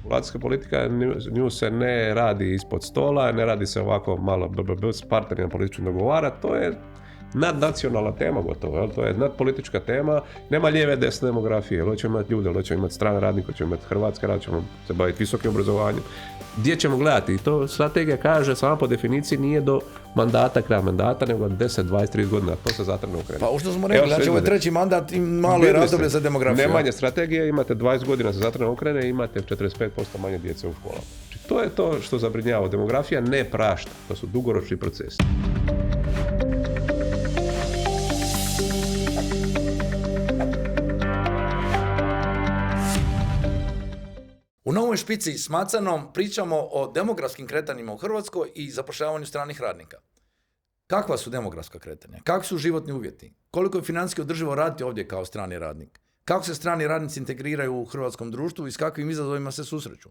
Populacijska politika, nju se ne radi ispod stola, ne radi se ovako malo s partnerima političkim dogovara, to je nadnacionalna tema gotovo, jel? To je nadpolitička tema, nema lijeve desne demografije, hoćemo imati ljude, hoćemo imati strane radnike, hoćemo imati hrvatske radnike, ćemo se baviti visokim obrazovanjem. Gdje ćemo gledati? I to strategija kaže, sama po definiciji nije do mandata, kraja mandata, nego 10, 20, 30 godina, to se zatrne okrene. Pa što smo rekli, znači ovo je treći mandat i malo je razdoblje za demografiju. Ne manje strategije, imate 20 godina se zatrne okrene i imate 45% manje djece u školama. Znači, to je to što zabrinjava. Demografija ne prašta, to su dugoročni procesi. U Novoj špici s Macanom pričamo o demografskim kretanjima u Hrvatskoj i zapošljavanju stranih radnika. Kakva su demografska kretanja? Kakvi su životni uvjeti? Koliko je financijski održivo raditi ovdje kao strani radnik? Kako se strani radnici integriraju u hrvatskom društvu i s kakvim izazovima se susreću?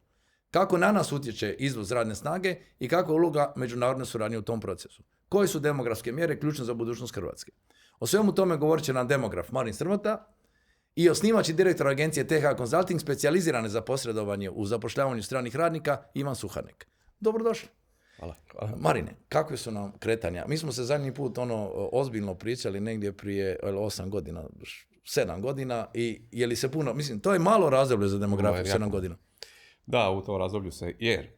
Kako na nas utječe izvoz radne snage i kakva je uloga međunarodne suradnje u tom procesu? Koje su demografske mjere ključne za budućnost Hrvatske? O svemu tome govorit će nam demograf Marin Strmota i osnivač i direktor agencije TH Consulting specijalizirane za posredovanje u zapošljavanju stranih radnika Ivan Suharnik. Dobrodošli. Hvala. Marine, kakve su nam kretanja? Mi smo se zadnji put ozbiljno pričali negdje prije 8 godina, 7 godina i je li se puno, mislim, to je malo razdoblje za demografiju, 7 godina. Da, u tom razdoblju se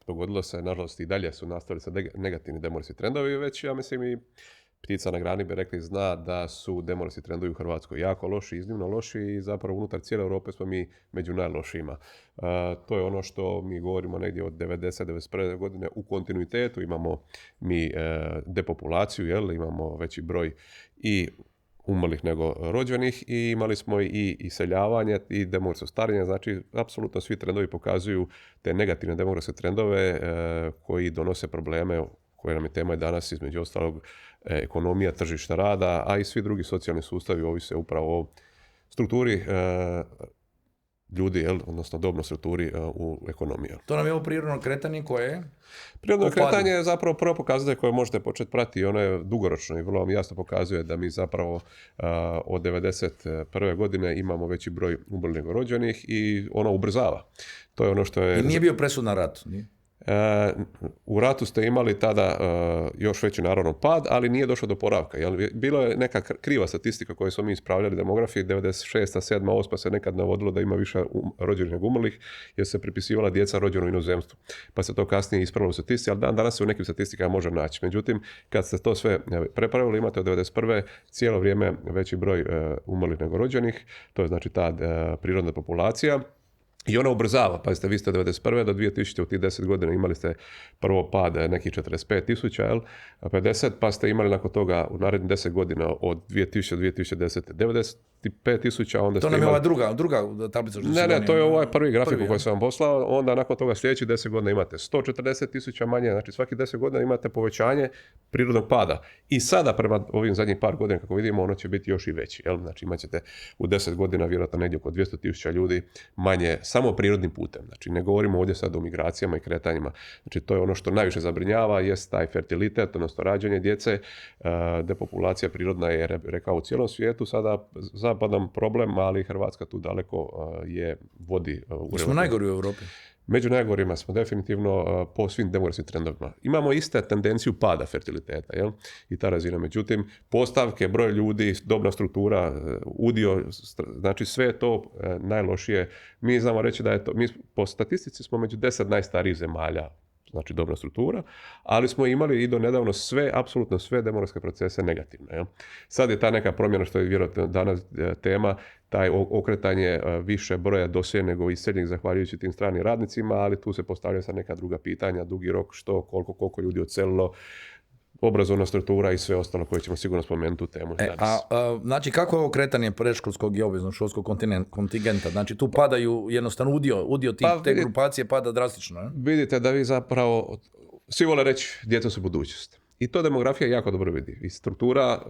dogodilo se, nažalost i dalje su nastavili sa negativni demografski trendovi, već ja mislim i ptica na grani bi rekli zna da su demografski trendovi u Hrvatskoj jako loši, iznimno loši i zapravo unutar cijele Europe smo mi među najlošijima. To je ono što mi govorimo negdje od 90-91. godine u kontinuitetu. Imamo mi depopulaciju, imamo veći broj i umrlih nego rođenih i imali smo i iseljavanje i demografsko starenje, znači apsolutno svi trendovi pokazuju te negativne demografske trendove koji donose probleme koje nam je tema danas, između ostalog ekonomija, tržišta rada, a i svi drugi socijalni sustavi ovise upravo o strukturi ljudi, odnosno dobnoj strukturi u ekonomiji. To nam je ovo prirodno kretanje koje je? Prirodno kretanje je zapravo prvo pokazatelj koje možete početi pratiti i ono je dugoročno i vrlo vam jasno pokazuje da mi zapravo od 1991. godine imamo veći broj umrlih nego rođenih i ono ubrzava. To je ono što je... I nije bio presudan rat, nije? U ratu ste imali tada još veći naravno pad, ali nije došlo do oporavka. Bilo je neka kriva statistika koju smo mi ispravljali demografi, 96. 7. 8. se nekad navodilo da ima više rođenih nego umrlih, jer se pripisivala djeca rođena u inozemstvu. Pa se to kasnije ispravilo u statistici, ali danas se u nekim statistikama može naći. Međutim, kad ste to sve prepravili, imate od 91. cijelo vrijeme veći broj umrlih nego rođenih, to je znači ta prirodna populacija. I ona ubrzava, pazite, vi ste 1991. do 2000. u tih 10 godina imali ste prvo pad nekih 45,000, 50, pa ste imali nakon toga u narednih 10 godina od 2000 do 2010. 95,000, onda to ste nam imali... je ova druga tablica. Ne, to je ovaj prvi grafikon koji sam vam poslao, onda nakon toga sljedećih 10 godina imate 140,000 manje, znači svaki 10 godina imate povećanje prirodnog pada. I sada prema ovim zadnjih par godina, kako vidimo, ono će biti još i veći. Znači imat ćete u 10 godina vjerojatno negdje oko 200,000 ljudi manje samo prirodnim putem. Znači ne govorimo ovdje sad o migracijama i kretanjima. Znači to je ono što najviše zabrinjava, jest taj fertilitet, odnosno rađanje djece. Depopulacija prirodna je, rekao, u cijelom svijetu sada zapadan problem, ali Hrvatska tu daleko vodi u... Smo najgori u Europi. Među najgorima smo definitivno po svim demografskim trendovima. Imamo iste tendenciju pada fertiliteta, i ta razina. Međutim, postavke, broj ljudi, dobna struktura, udio, znači sve je to najlošije. Mi znamo reći da je to, mi po statistici smo među 10 najstarijih zemalja, znači dobna struktura, ali smo imali i do nedavno apsolutno sve demografske procese negativne. Sad je ta neka promjena, što je vjerojatno danas tema, taj okretanje više broja doseljenih nego iseljenih zahvaljujući tim stranim radnicima, ali tu se postavlja sad neka druga pitanja, dugi rok, što, koliko ljudi odselilo, obrazovna struktura i sve ostalo koje ćemo sigurno spomenuti u temu danas. Znači, kako je ovo kretanje predškolskog i obveznog školskog kontingenta? Znači, tu padaju jednostavno udio te grupacije pada drastično. Vidite da vi zapravo, svi vole reći, djeca su budućnost. I to demografija jako dobro vidi. I struktura,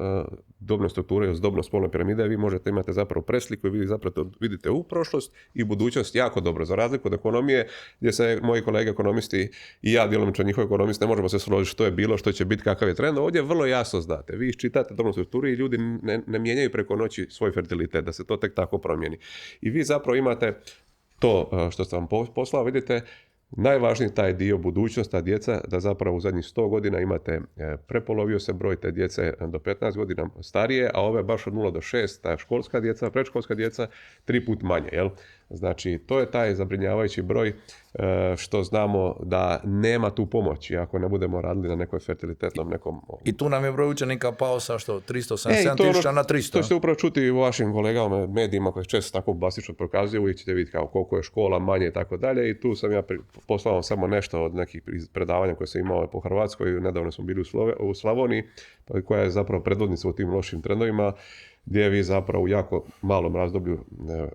dobna struktura i dobno spolne piramide, vi imate zapravo presliku i vi zapravo vidite u prošlost i budućnost jako dobro. Za razliku od ekonomije, gdje se moji kolege ekonomisti i ja, djelomično njihovi ekonomisti, ne možemo se složiti što je bilo, što će biti, kakav je trend. Ovdje vrlo jasno znate. Vi iščitate dobnu strukturu i ljudi ne mijenjaju preko noći svoj fertilitet, da se to tek tako promijeni. I vi zapravo imate to što sam vam poslao, vidite, najvažniji taj dio budućnost, ta djeca, da zapravo u zadnjih 100 godina imate prepolovio se broj te djece do 15 godina starije, a ove baš od 0 do 6, ta školska djeca, predškolska djeca, 3 put manje, jel? Znači, to je taj zabrinjavajući broj što znamo da nema tu pomoći ako ne budemo radili na nekoj fertilitetnom nekom... I tu nam je broj učenika pao sa što? 377.000 na 300. To ćete upravo čuti u vašim kolegama, medijima koji često tako bastično prokazuju, uvijek ćete vidjeti kao koliko je škola manje i tako dalje. I tu sam ja poslao samo nešto od nekih predavanja koje sam imao po Hrvatskoj. Nedavno smo bili u Slavoniji, koja je zapravo predvodnica u tim lošim trendovima, gdje vi zapravo u jako malom razdoblju,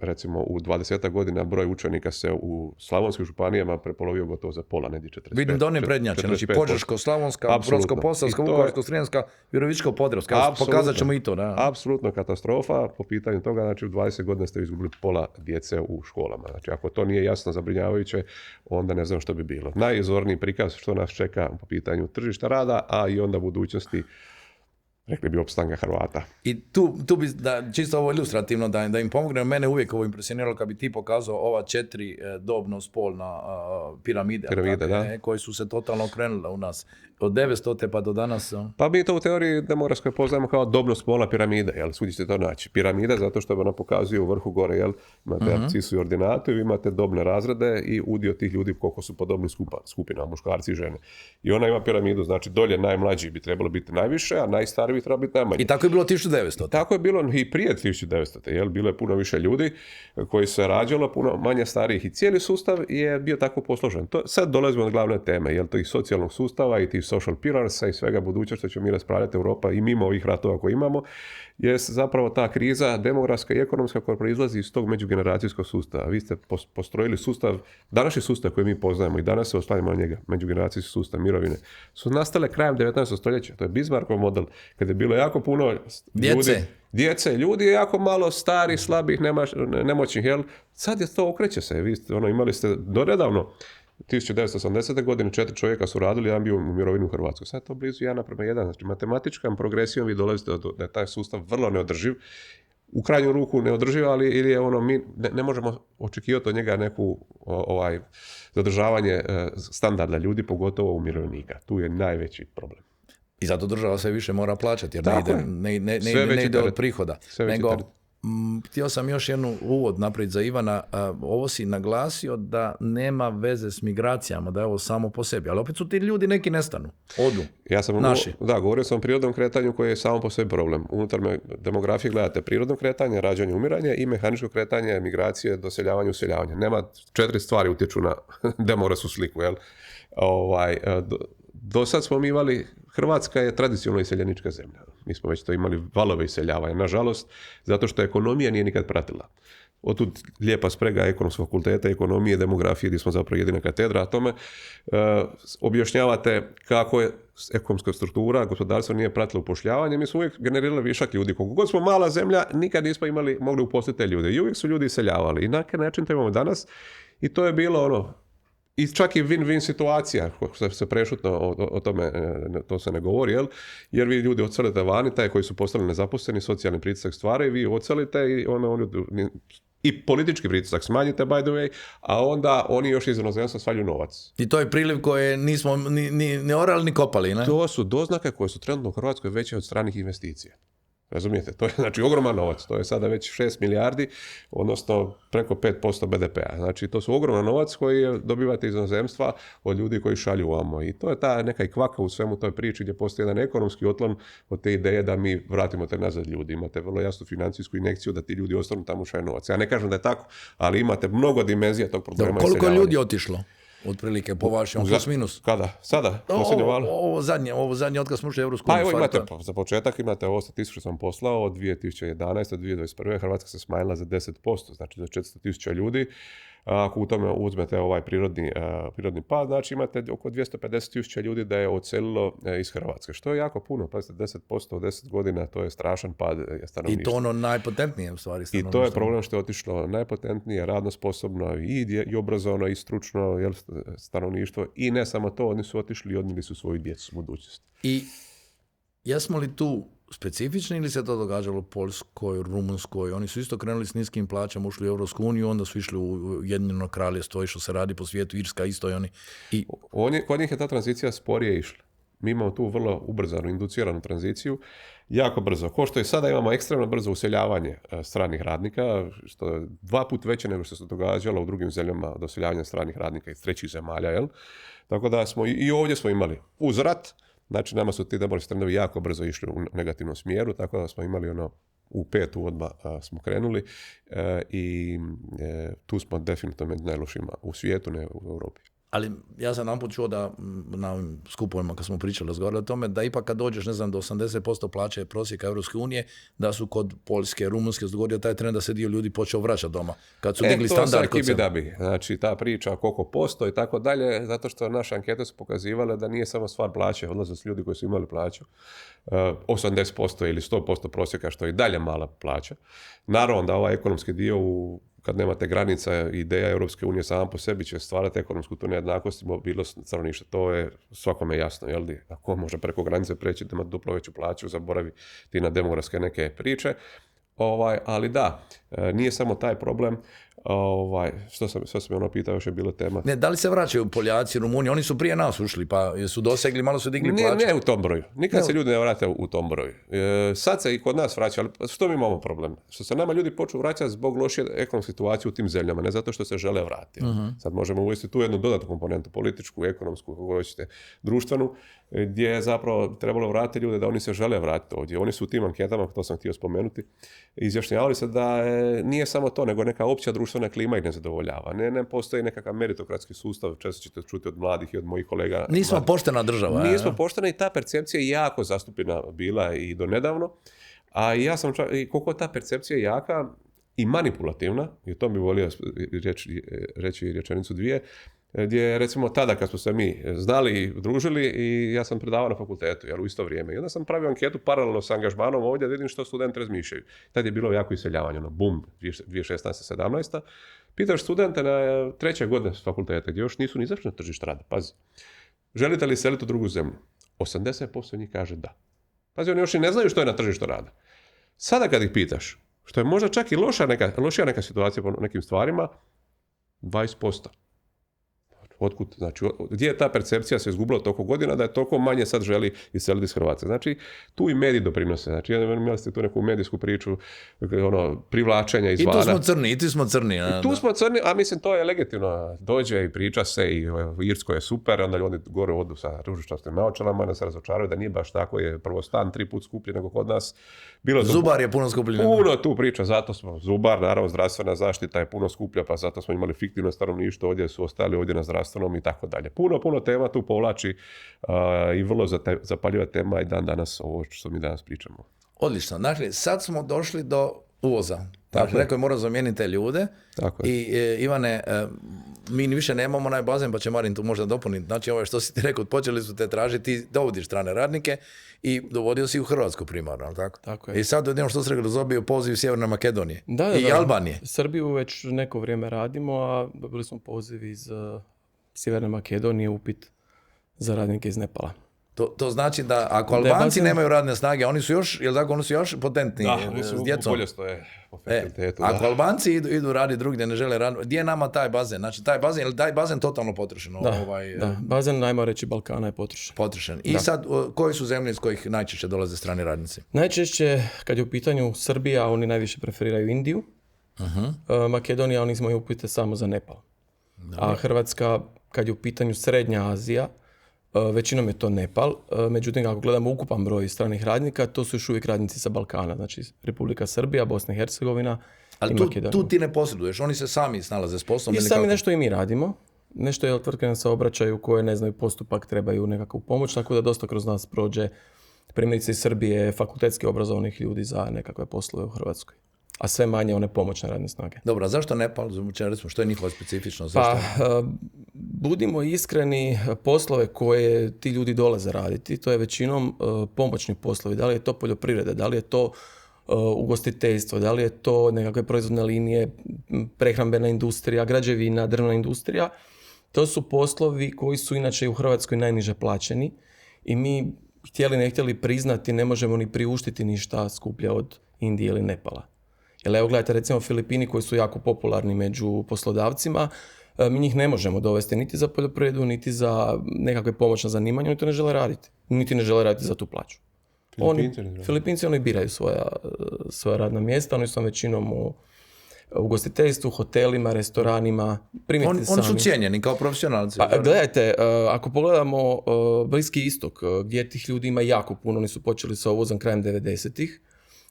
recimo u 20 godina, broj učenika se u slavonskim županijama prepolovio gotovo za pola, negdje 45. Vidim da one prednjače, znači Požeško-slavonska, Brodsko-posavska, Vukovarsko-srijemska, Virovitičko-podravska. Pokazat ćemo i to. Da. Apsolutno katastrofa po pitanju toga, znači u 20 godina ste izgubili pola djece u školama. Znači ako to nije jasno zabrinjavajuće, onda ne znam što bi bilo. Najzorniji prikaz što nas čeka po pitanju tržišta rada, a i onda budućnosti, rekli bi, opstanka Hrvata. I tu bi, čisto ovo ilustrativno, da im pomogne, mene uvijek ovo impresioniralo kad bi ti pokazao ova 4 dobno-spolna piramide koje su se totalno okrenule u nas. Od 900. pa do danas. Pa mi to u teoriji demografskoj poznajemo kao dobno-spolna piramida, jel? Svugdje ćete to naći. Piramida zato što ona pokazuje u vrhu gore, jel? Imate apcisu i ordinatu i imate dobne razrede i udio tih ljudi koliko su po dobnim skupinama, muškarci i žene. I ona ima piramidu, znači dolje najmlađi bi trebalo biti najviše, a najstariji bi trebalo biti najmanje. I tako je bilo 1900. Tako je bilo i prije 1900. Jel? Bilo je puno više ljudi koji se rađalo, puno manje starijih i cijeli sustav je bio tako posložen. Sad dolazimo na glavne teme, jel? To i socijalnog sustava i tih social pillarsa i svega budućnosti što ćemo mi raspravljati Europa i mimo ovih ratova koje imamo, je zapravo ta kriza demografska i ekonomska koja proizlazi iz tog međugeneracijskog sustava. Vi ste postrojili sustav, današnji sustav koji mi poznajemo i danas se oslanjamo na njega, međugeneracijski sustav, mirovine, su nastale krajem 19. stoljeća. To je Bismarckov model, kada je bilo jako puno djece, ljudi je jako malo starih, slabih, nemoćnih, jel? Sad je to, okreće se. Vi imali ste do nedavno 1980. godine 4 čovjeka su radili, jedan bio u mirovini u Hrvatskoj. Sad je to blizu 1:1. Znači, matematičkom progresijom vi dolazite da je taj sustav vrlo neodrživ. U krajnju ruku neodrživ, ali ili je mi ne možemo očekivati od njega neku zadržavanje standarda ljudi, pogotovo umirovljenika. Tu je najveći problem. I zato država sve više mora plaćati, jer ne ide od prihoda. Nego, htio sam još jednu uvod napraviti za Ivana. Ovo si naglasio da nema veze s migracijama, da je ovo samo po sebi. Ali opet su ti ljudi neki nestanu, odu. Govorio sam o prirodnom kretanju koje je samo po sebi problem. Unutar demografije gledate prirodno kretanje, rađanje, umiranje i mehaničko kretanje, migracije, doseljavanje, useljavanje. Nema 4 stvari utječu na demografsku sliku. Jel? Do sad smo mi imali, Hrvatska je tradicionalno iseljenička zemlja. Mi smo već to imali valove iseljavanja. Nažalost, zato što ekonomija nije nikad pratila. Otud lijepa sprega ekonomskog fakulteta, ekonomije, demografije, gdje smo zapravo jedina katedra, a tome objašnjavate kako je ekonomska struktura, gospodarstvo nije pratilo upošljavanje. Mi smo uvijek generirali višak ljudi. Koliko god smo mala zemlja, nikad nismo mogli uposliti te ljude. I uvijek su ljudi iseljavali. I na neki način to imamo danas. I to je bilo i čak i win-win situacija, se prešutno o tome, to se ne govori, jer vi ljudi odselite vani, taj koji su postali nezaposleni, socijalni pritisak stvaraju, vi odselite i politički pritisak smanjite, by the way, a onda oni još iz inozemstva svaljuju novac. I to je priliv koje nismo ni orali ni kopali, ne? To su doznake koje su trenutno u Hrvatskoj veće od stranih investicija. Razumijete? To je znači ogroman novac. To je sada već 6 milijardi, odnosno preko 5% BDP-a. Znači to su ogroman novac koji dobivate iz inozemstva od ljudi koji šalju ovamo. I to je ta neka kvaka u svemu toj priči gdje postoji jedan ekonomski otklon od te ideje da mi vratimo te nazad ljudi. Imate vrlo jasnu financijsku injekciju da ti ljudi ostanu tamo šalju novac. Ja ne kažem da je tako, ali imate mnogo dimenzija tog problema. Koliko ljudi je otišlo? Otprilike po vašem plus minus. Kada? Sada? Ovo zadnje otkad smo ušli u Europsku uniju. Imate, za početak imate ovo statistiku sam poslao od 2011. do 2021. Hrvatska se smanjila za 10%, znači za 400,000 ljudi. Ako u tome uzmete ovaj prirodni pad, znači imate oko 250,000 ljudi da je odselilo iz Hrvatske, što je jako puno. Pazite, 10% u 10 godina, to je strašan pad stanovništva. I to najpotentnije u stvari stanovništvo. I to je problem što je otišlo najpotentnije, radno sposobno i obrazovano i stručno stanovništvo. I ne samo to, oni su otišli i odnijeli su svoju djecu u budućnosti. I jesmo li tu specifični ili se to događalo u Poljskoj, Rumunskoj? Oni su isto krenuli s niskim plaćama, ušli u Europsku uniju, onda su išli u Ujedinjeno Kraljevstvo, i što se radi po svijetu, Irska isto i oni. Kod njih je ta tranzicija sporije išla. Mi imamo tu vrlo ubrzanu, induciranu tranziciju, jako brzo. Ko što i sada imamo ekstremno brzo useljavanje stranih radnika, što je 2 puta veće nego što se događalo u drugim zemljama od useljavanja stranih radnika iz trećih zemalja, jel? Tako da smo i ovdje smo imali uz rat, znači nama su ti demografski trendovi jako brzo išli u negativnom smjeru, tako da smo imali u 5 odmah smo krenuli i tu smo definitivno među najlošima u svijetu, ne u Europi. Ali ja sam namput čuo da na ovim skupovima kad smo razgovarali o tome, da ipak kad dođeš, ne znam, do 80% plaće prosjeka Europske unije, da su kod Poljske, Rumunjske dogodio taj trend da se dio ljudi počeo vraćati doma. Kad su digli standard kod sebe. Znači ta priča koliko posto i tako dalje, zato što naše ankete su pokazivale da nije samo stvar plaće, odlaze su ljudi koji su imali plaću 80% ili 100% prosjeka, što je i dalje mala plaća. Naravno da ovaj ekonomski dio kad nemate granica, ideja Europske unije sama po sebi će stvarati ekonomsku tu nejednakost i mobilnost stanovništva. To je svakome jasno, jel di? Ako može preko granice preći da ima duplo veću plaću, zaboravi ti na demografske neke priče. Ali da, nije samo taj problem. Što sam pitao, još je bila tema. Ne, da li se vraćaju Poljaci, Rumuni? Oni su prije nas ušli, pa su dosegli, malo su digli plaću. Ne u tom broju. Nikad se ljudi ne vrate u tom broju. Sad se i kod nas vraća, ali što mi imamo problem? Što se nama ljudi počnu vraćati zbog loše ekonomske situacije u tim zemljama, ne zato što se žele vratiti. Sad možemo uvesti tu jednu dodatnu komponentu, političku, ekonomsku, kako hoćete, društvenu, gdje je zapravo trebalo vratiti ljude da oni se žele vratiti ovdje. Oni su u tim anketama, to sam htio spomenuti, izjašnjavali se da nije samo to, nego neka opća društvena klima ih ne zadovoljava. Ne postoji nekakav meritokratski sustav, često ćete čuti od mladih i od mojih kolega. Nismo poštena država. Nismo poštena i ta percepcija je jako zastupljena bila i do nedavno. A ja sam i koliko ta percepcija je jaka i manipulativna, i to bi volio reći rečenicu dvije, gdje recimo tada kad smo se mi znali i družili i ja sam predavao na fakultetu, u isto vrijeme. I onda sam pravio anketu paralelno s angažmanom ovdje da vidim što studenti razmišljaju. Tad je bilo jako iseljavanje, bum, 2016-17. Pitaš studente na 3. godine s fakulteta, gdje još nisu ni izašli na tržište rada. Pazi, želite li seliti u drugu zemlju? 80% njih kaže da. Pazi, oni još i ne znaju što je na tržištu rada. Sada kad ih pitaš, što je možda čak i lošija neka situacija po nekim stvarima, 20%. Otkud? Znači, gdje je ta percepcija se izgubila toliko godina da je toliko manje sad želi iseliti iz Hrvatske? Znači, tu i mediji doprinose. Znači, imali ste tu neku medijsku priču, privlačenja izvana. I tu smo crni. Tu smo crni, a mislim, to je legitimno. Dođe i priča se i u Irskoj je super, onda oni gore odu sa ružičastim naočalama, onda se razočaraju da nije baš tako, je prvo stan 3 puta skuplji nego kod nas. Zubar je puno skuplji. Puno tu priča, zato smo Zubar, naravno zdravstvena zaštita je puno skuplja, pa zato smo imali fiktivno stanovništvo, ovdje su ostali ovdje na zdravstvenom i tako dalje. Puno tema tu povlači i vrlo zapaljiva tema i dan danas ovo što mi danas pričamo. Odlično. Dakle, sad smo došli do uvoza. Dakle, neko je morao zamijeniti te ljude. Tako I Ivane, mi više nemamo onaj bazen, pa će Marin tu možda dopuniti. Znači, ovo što si ti rekao, počeli su te tražiti, dovodiš strane radnike i dovodio si u Hrvatsku primarno, tako? Tako je. I sad odjednom što se rekao, dobio poziv Sjeverne Makedonije i Albanije. Srbiju već neko vrijeme radimo, a dobili smo poziv iz Sjeverne Makedonije, upit za radnike iz Nepala. To znači da ako Albanci nemaju radne snage, oni su još, jel tako, oni su još potentni s djecom. Bolje stoje po fertilitetu. Ako Albanci idu raditi drugdje, ne žele raditi, gdje je nama taj bazen? Znači taj bazen totalno potrošen. Da, bazen najmo reći Balkana je potrošen. I sad, koji su zemlje iz kojih najčešće dolaze strani radnici? Najčešće, kad je u pitanju Srbija, oni najviše preferiraju Indiju. Makedonija, oni imaju upite samo za Nepal. A Hrvatska, kad je u pitanju Srednja Azija, većinom je to Nepal, međutim ako gledamo ukupan broj stranih radnika, to su još uvijek radnici sa Balkana, znači Republika Srbija, Bosna i Hercegovina i Makedonija. Tu ti ne posreduješ, oni se sami snalaze s poslom. I sami nešto i mi radimo, nešto je tvrtke nam se obraćaju koje ne znaju postupak, trebaju nekakvu pomoć, tako da dosta kroz nas prođe primjerice iz Srbije fakultetski obrazovanih ljudi za nekakve poslove u Hrvatskoj. A sve manje one pomoćne radne snage. Dobro, a zašto Nepal? Što je njihova specifičnost? Pa, budimo iskreni, poslove koje ti ljudi dolaze raditi, to je većinom pomoćni poslovi. Da li je to poljoprivreda, da li je to ugostiteljstvo, da li je to nekakve proizvodne linije, prehrambena industrija, građevina, drvna industrija. To su poslovi koji su inače u Hrvatskoj najniže plaćeni i mi htjeli ne htjeli priznati, ne možemo ni priuštiti ništa skuplje od Indije ili Nepala. Jer evo gledajte, recimo Filipini koji su jako popularni među poslodavcima, mi njih ne možemo dovesti niti za poljoprivredu, niti za nekakve pomoćne zanimanja, oni to ne žele raditi. Niti ne žele raditi za tu plaću. Filipinci oni biraju svoja radna mjesta, oni su većinom u ugostiteljstvu, hotelima, restoranima. Oni su cijenjeni kao profesionalci. Gledajte, ako pogledamo Bliski istok, gdje tih ljudi ima jako puno, oni su počeli sa uvozom krajem 90-ih.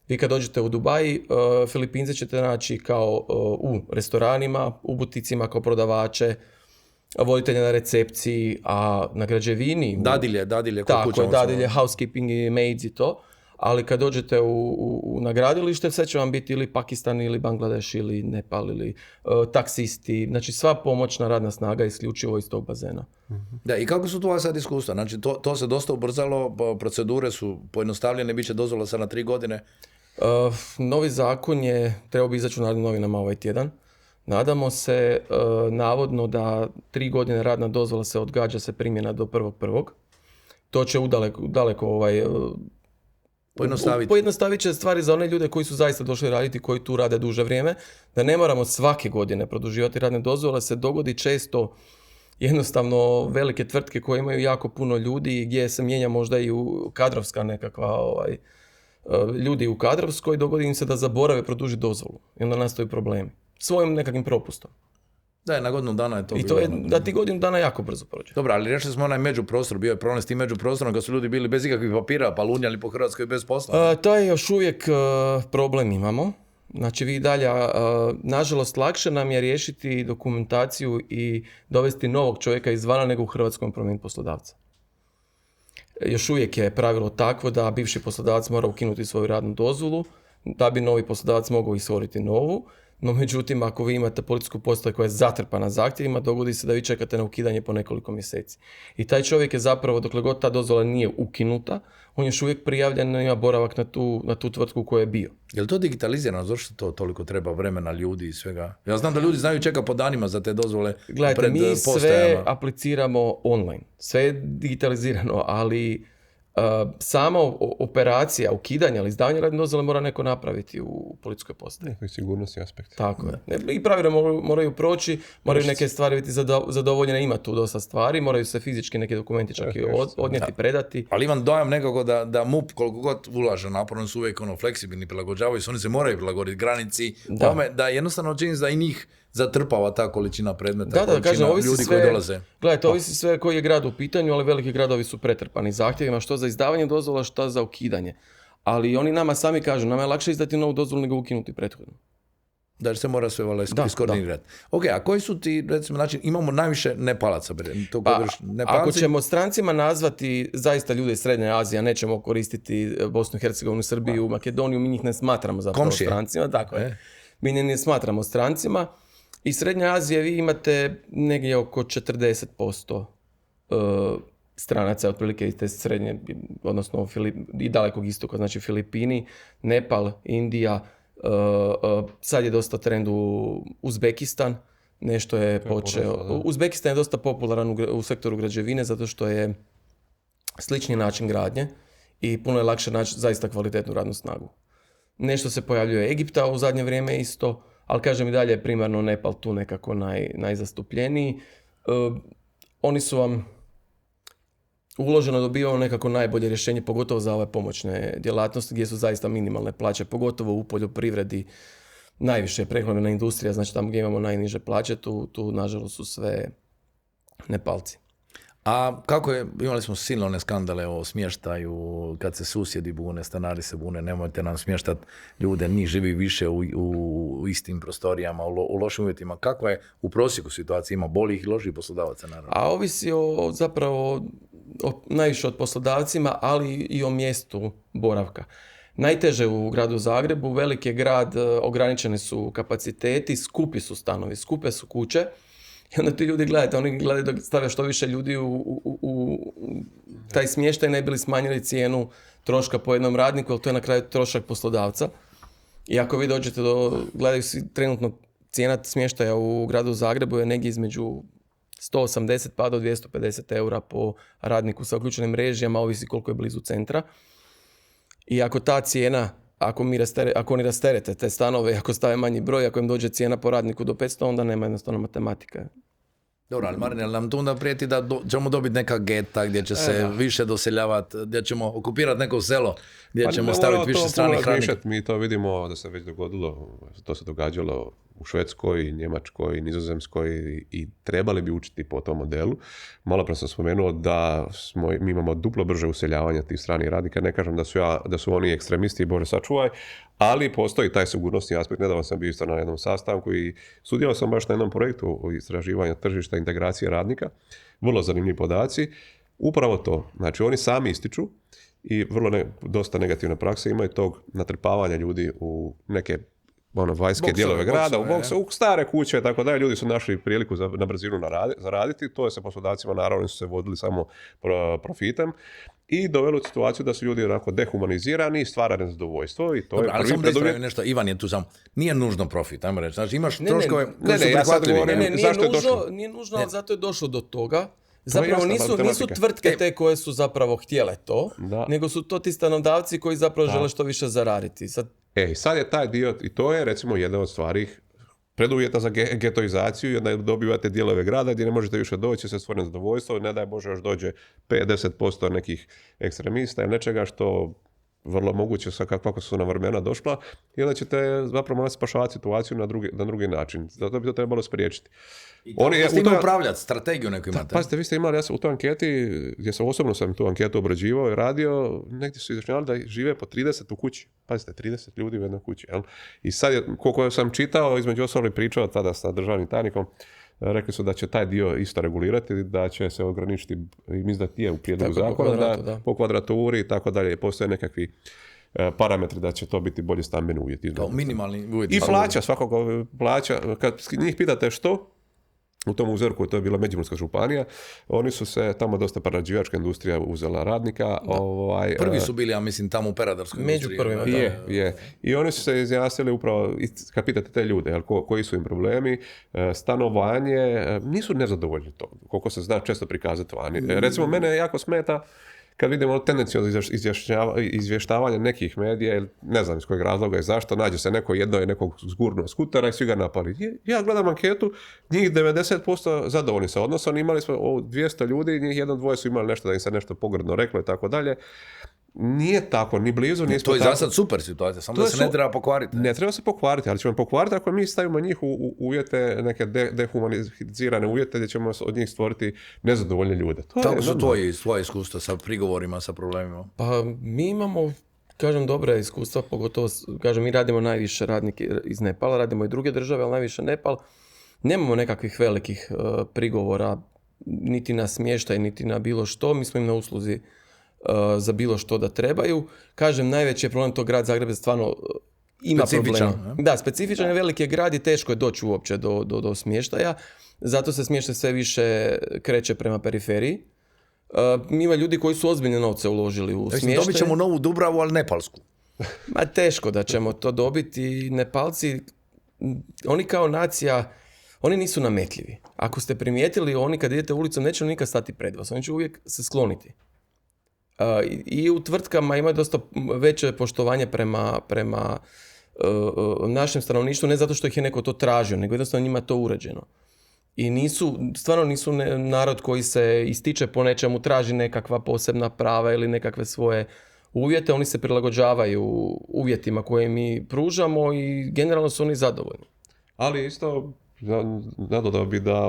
Vi kad dođete u Dubai, Filipince ćete naći kao u restoranima, u buticima kao prodavače, voditelja na recepciji, a na građevini... Dadilje. Tako je, dadilje, housekeeping i maids i to. Ali kad dođete na gradilište, sve će vam biti ili Pakistan, ili Bangladeš, ili Nepal, ili taksisti. Znači sva pomoćna radna snaga isključivo iz tog bazena. Da, i kako su tu sad iskustva? Znači to se dosta ubrzalo, procedure su pojednostavljene, bit će dozvola sad na 3 godine. Novi zakon je trebao bi izaći u Narodnim novinama ovaj tjedan. Nadamo se, navodno da 3 godine radna dozvola se odgađa se primjena do 1.1. To će daleko pojednostavit će stvari za one ljude koji su zaista došli raditi, koji tu rade duže vrijeme, da ne moramo svake godine produživati radne dozvole, se dogodi često jednostavno velike tvrtke koje imaju jako puno ljudi gdje se mijenja možda i kadrovska nekakva ljudi u kadrovskoj, dogodi im se da zaborave produžiti dozvolu i onda nastaju problemi. Svojim nekakvim propustom. Da, na godinu dana je to bilo. I to je da ti godinu dana jako brzo prođe. Dobro, ali rešili smo onaj međuprostor, bio je problem s tim međuprostorom kad su ljudi bili bez ikakvih papira, pa lunjali po Hrvatskoj bez posla. To je još uvijek problem imamo. Znači vi dalje, nažalost, lakše nam je riješiti dokumentaciju i dovesti novog čovjeka izvana nego u Hrvatskom promijeniti poslodavca. Još uvijek je pravilo takvo da bivši poslodavac mora ukinuti svoju radnu dozvolu, da bi novi poslodavac mogao ishoditi novu. No međutim, ako vi imate policijsku postaju koja je zatrpana zahtjevima, dogodi se da vi čekate na ukidanje po nekoliko mjeseci. I taj čovjek je zapravo, dokle god ta dozvola nije ukinuta, on je još uvijek prijavljen, ima boravak na tu tvrtku u kojoj je bio. Je li to digitalizirano? Zašto to toliko treba vremena ljudi i svega? Ja znam da ljudi znaju čekati po danima za te dozvole. Gledajte, pred mi postajama. sve apliciramo online. Sve je digitalizirano, ali sama operacija ukidanja ili izdavanja radne dozvole mora neko napraviti u policijskoj postaji. Neki sigurnosni aspekt. Tako je. I pravilno moraju proći, moraju neke stvari biti zadovoljene, ima tu dosta stvari, moraju se fizički neki dokumenti čak i odnijeti, predati. Ali imam dojam nekako da MUP koliko god ulaže naporno su uvijek fleksibilni, prilagođavaju se, oni se moraju prilagoditi granici, tome da jednostavno čini da i njih zatrpava ta količina predmeta, kažem, ljudi koji dolaze. Gledajte, ovisi sve koji je grad u pitanju, ali veliki gradovi su pretrpani zahtjevima, što za izdavanje dozvola, što za ukidanje. Ali oni nama sami kažu, nama je lakše izdati novu dozvolu nego ukinuti prethodnu. Da se mora sve iskoordinirati. Ok, a koji su ti, recimo, znači, imamo najviše Nepalaca? Ako ćemo strancima nazvati zaista ljude iz Srednje Azije, nećemo koristiti Bosnu i Hercegovinu, Srbiju, Makedoniju, mi njih ne smatramo zapravo strancima. Tako je. Mi ne smatramo strancima. I Srednje Azije vi imate negdje oko 40% stranaca, otprilike iz te srednje, odnosno i dalekog istoka, znači Filipini, Nepal, Indija, sad je dosta trend u Uzbekistan, nešto je počeo. Uzbekistan je dosta popularan u sektoru građevine zato što je slični način gradnje i puno je lakše naći zaista kvalitetnu radnu snagu. Nešto se pojavljuje Egipta u zadnje vrijeme isto, ali kažem i dalje je primarno Nepal tu nekako najzastupljeniji. Oni su vam uloženo dobivamo nekako najbolje rješenje, pogotovo za ove pomoćne djelatnosti gdje su zaista minimalne plaće, pogotovo u poljoprivredi. Najviše je prehrambena industrija, znači tamo gdje imamo najniže plaće, tu nažalost su sve Nepalci. A kako je, imali smo silne one skandale o smještaju, kad se susjedi bune, stanari se bune, nemojte nam smještati ljude, ni živi više u istim prostorijama, u lošim uvjetima. Kakva je u prosjeku situacija? Ima boljih i loših poslodavaca, naravno. A ovisi najviše od poslodavcima, ali i o mjestu boravka. Najteže u gradu Zagrebu, veliki je grad, ograničeni su kapaciteti, skupi su stanovi, skupe su kuće. I onda ti ljudi oni gledaju da stave što više ljudi u taj smještaj, ne bi li smanjili cijenu troška po jednom radniku, jer to je na kraju trošak poslodavca. I ako vi dođete gledaju si trenutno cijena smještaja u gradu Zagrebu je negdje između 180 pa do 250 eura po radniku sa uključenim režijama, ovisi koliko je blizu centra. I ako ta cijena, ako oni rasterete te stanove, ako stave manji broj, ako im dođe cijena po radniku do 500, onda nema jednostavno matematika. Dobro, ali Marin, nam to onda prijeti da ćemo dobiti neka geta gdje će se više doseljavati, gdje ćemo okupirati neko selo, gdje ćemo staviti više stranih radnika. Mi to vidimo da se već dogodilo, to se događalo u Švedskoj, Njemačkoj, Nizozemskoj i trebali bi učiti po tom modelu. Malo pre sam spomenuo da mi imamo duplo brže useljavanje tih stranih radnika. Ne kažem da su oni ekstremisti i Bože sačuvaj, ali postoji taj sigurnosni aspekt. Nedavno sam bio isto na jednom sastanku i sudjelovao sam baš na jednom projektu istraživanja tržišta integracije radnika. Vrlo zanimljivi podaci. Upravo to. Znači oni sami ističu i dosta negativne prakse imaju tog natrpavanja ljudi u neke vanjske dijelove grada, u stare kuće i tako dalje. Ljudi su našli priliku na brzinu zaraditi. To je sa poslodavcima, naravno, su se vodili samo profitem i doveli u situaciju da su ljudi onako dehumanizirani i stvara nezadovoljstvo. I to je ali samo da ispravim nešto, Ivan je tu samo. Nije nužno profit, ajmo reći. Znači imaš troškove koji su prihvatljivi. Nije nužno, ali zato je došlo do toga. Zapravo nisu tvrtke te koje su zapravo htjele to, nego su to ti stanodavci koji zapravo žele što više zaraditi. Sad je taj dio, i to je recimo jedna od stvari preduvjeta za getoizaciju, da dobivate dijelove grada gdje ne možete više doći, se stvori zadovoljstvo, ne daj Bože još dođe 50% nekih ekstremista ili nečega što vrlo moguće sa kako su nam vremena došla i onda ćete zapravo morati spašavati situaciju na drugi način. Zato bi to trebalo spriječiti. Oni s tim upravljati, strategiju neku imate. Pazite, vi ste imali, u toj anketi, gdje sam osobno tu anketu obrađivao i radio, negdje su izračunali da žive po 30 u kući. Pazite, 30 ljudi u jednoj kući. Jel? I sad, koliko sam čitao, između ostalog pričao tada sa državnim tajnikom, rekli su da će taj dio isto regulirati, da će se ograničiti, mislim da je u prijedlogu zakona, po kvadraturi i tako dalje. Postoje nekakvi parametri da će to biti bolji stambeni uvjeti. Kao minimalni uvjeti. I plaća, svakog plaća. Kad njih pitate što, u tom uzorku, to je bila Međimurska županija, oni su se tamo dosta prerađivačka industrija uzela radnika. Prvi su bili, ja mislim, tamo u peradarskoj industriji. Među prvima. Je. I oni su se izjasnili upravo, kad pitate te ljude, koji su im problemi, stanovanje, nisu nezadovoljni to, koliko se zna često prikazati vani. Recimo, mene jako smeta kad vidimo tendenciozno izvještavanje nekih medija, ne znam iz kojeg razloga i zašto, nađe se neko jedno je nekog zgurnuo skutera i svi ga napali. Ja gledam anketu, njih 90% zadovoljni sa odnosom, imali smo 200 ljudi, njih jedno dvoje su imali nešto da im se nešto pogrdno reklo i tako dalje. Nije tako, ni blizu. To je za sad super situacija, samo da se ne treba pokvariti. Ne treba se pokvariti, ali ćemo pokvariti ako mi stavimo njih u uvjete, neke dehumanizirane uvjete gdje ćemo od njih stvoriti nezadovoljne ljude. Kako su tvoje iskustva sa prigovorima, sa problemima? Pa mi imamo, kažem, dobra iskustva, pogotovo, kažem, mi radimo najviše radnike iz Nepala, radimo i druge države, ali najviše Nepal. Nemamo nekakvih velikih prigovora, niti na smještaj, niti na bilo što. Mi smo im na usluzi za bilo što da trebaju. Kažem, najveći je problem to grad Zagreb stvarno ima problema. Da, specifičan je, veliki grad i teško je doći uopće do smještaja. Zato se smještaj sve više kreće prema periferiji. Ima ljudi koji su ozbiljne novce uložili u smještaj. Dobit ćemo novu Dubravu, ali nepalsku. Ma teško da ćemo to dobiti. Nepalci, oni kao nacija, oni nisu nametljivi. Ako ste primijetili, oni kad idete ulicom neće nikad stati pred vas. Oni će uvijek se skloniti. I u tvrtkama imaju dosta veće poštovanje prema našem stanovništvu, ne zato što ih je neko to tražio, nego jednostavno njima to uređeno. I stvarno nisu narod koji se ističe po nečemu, traži nekakva posebna prava ili nekakve svoje uvjete, oni se prilagođavaju uvjetima koje mi pružamo i generalno su oni zadovoljni. Ali isto, nadodao bi da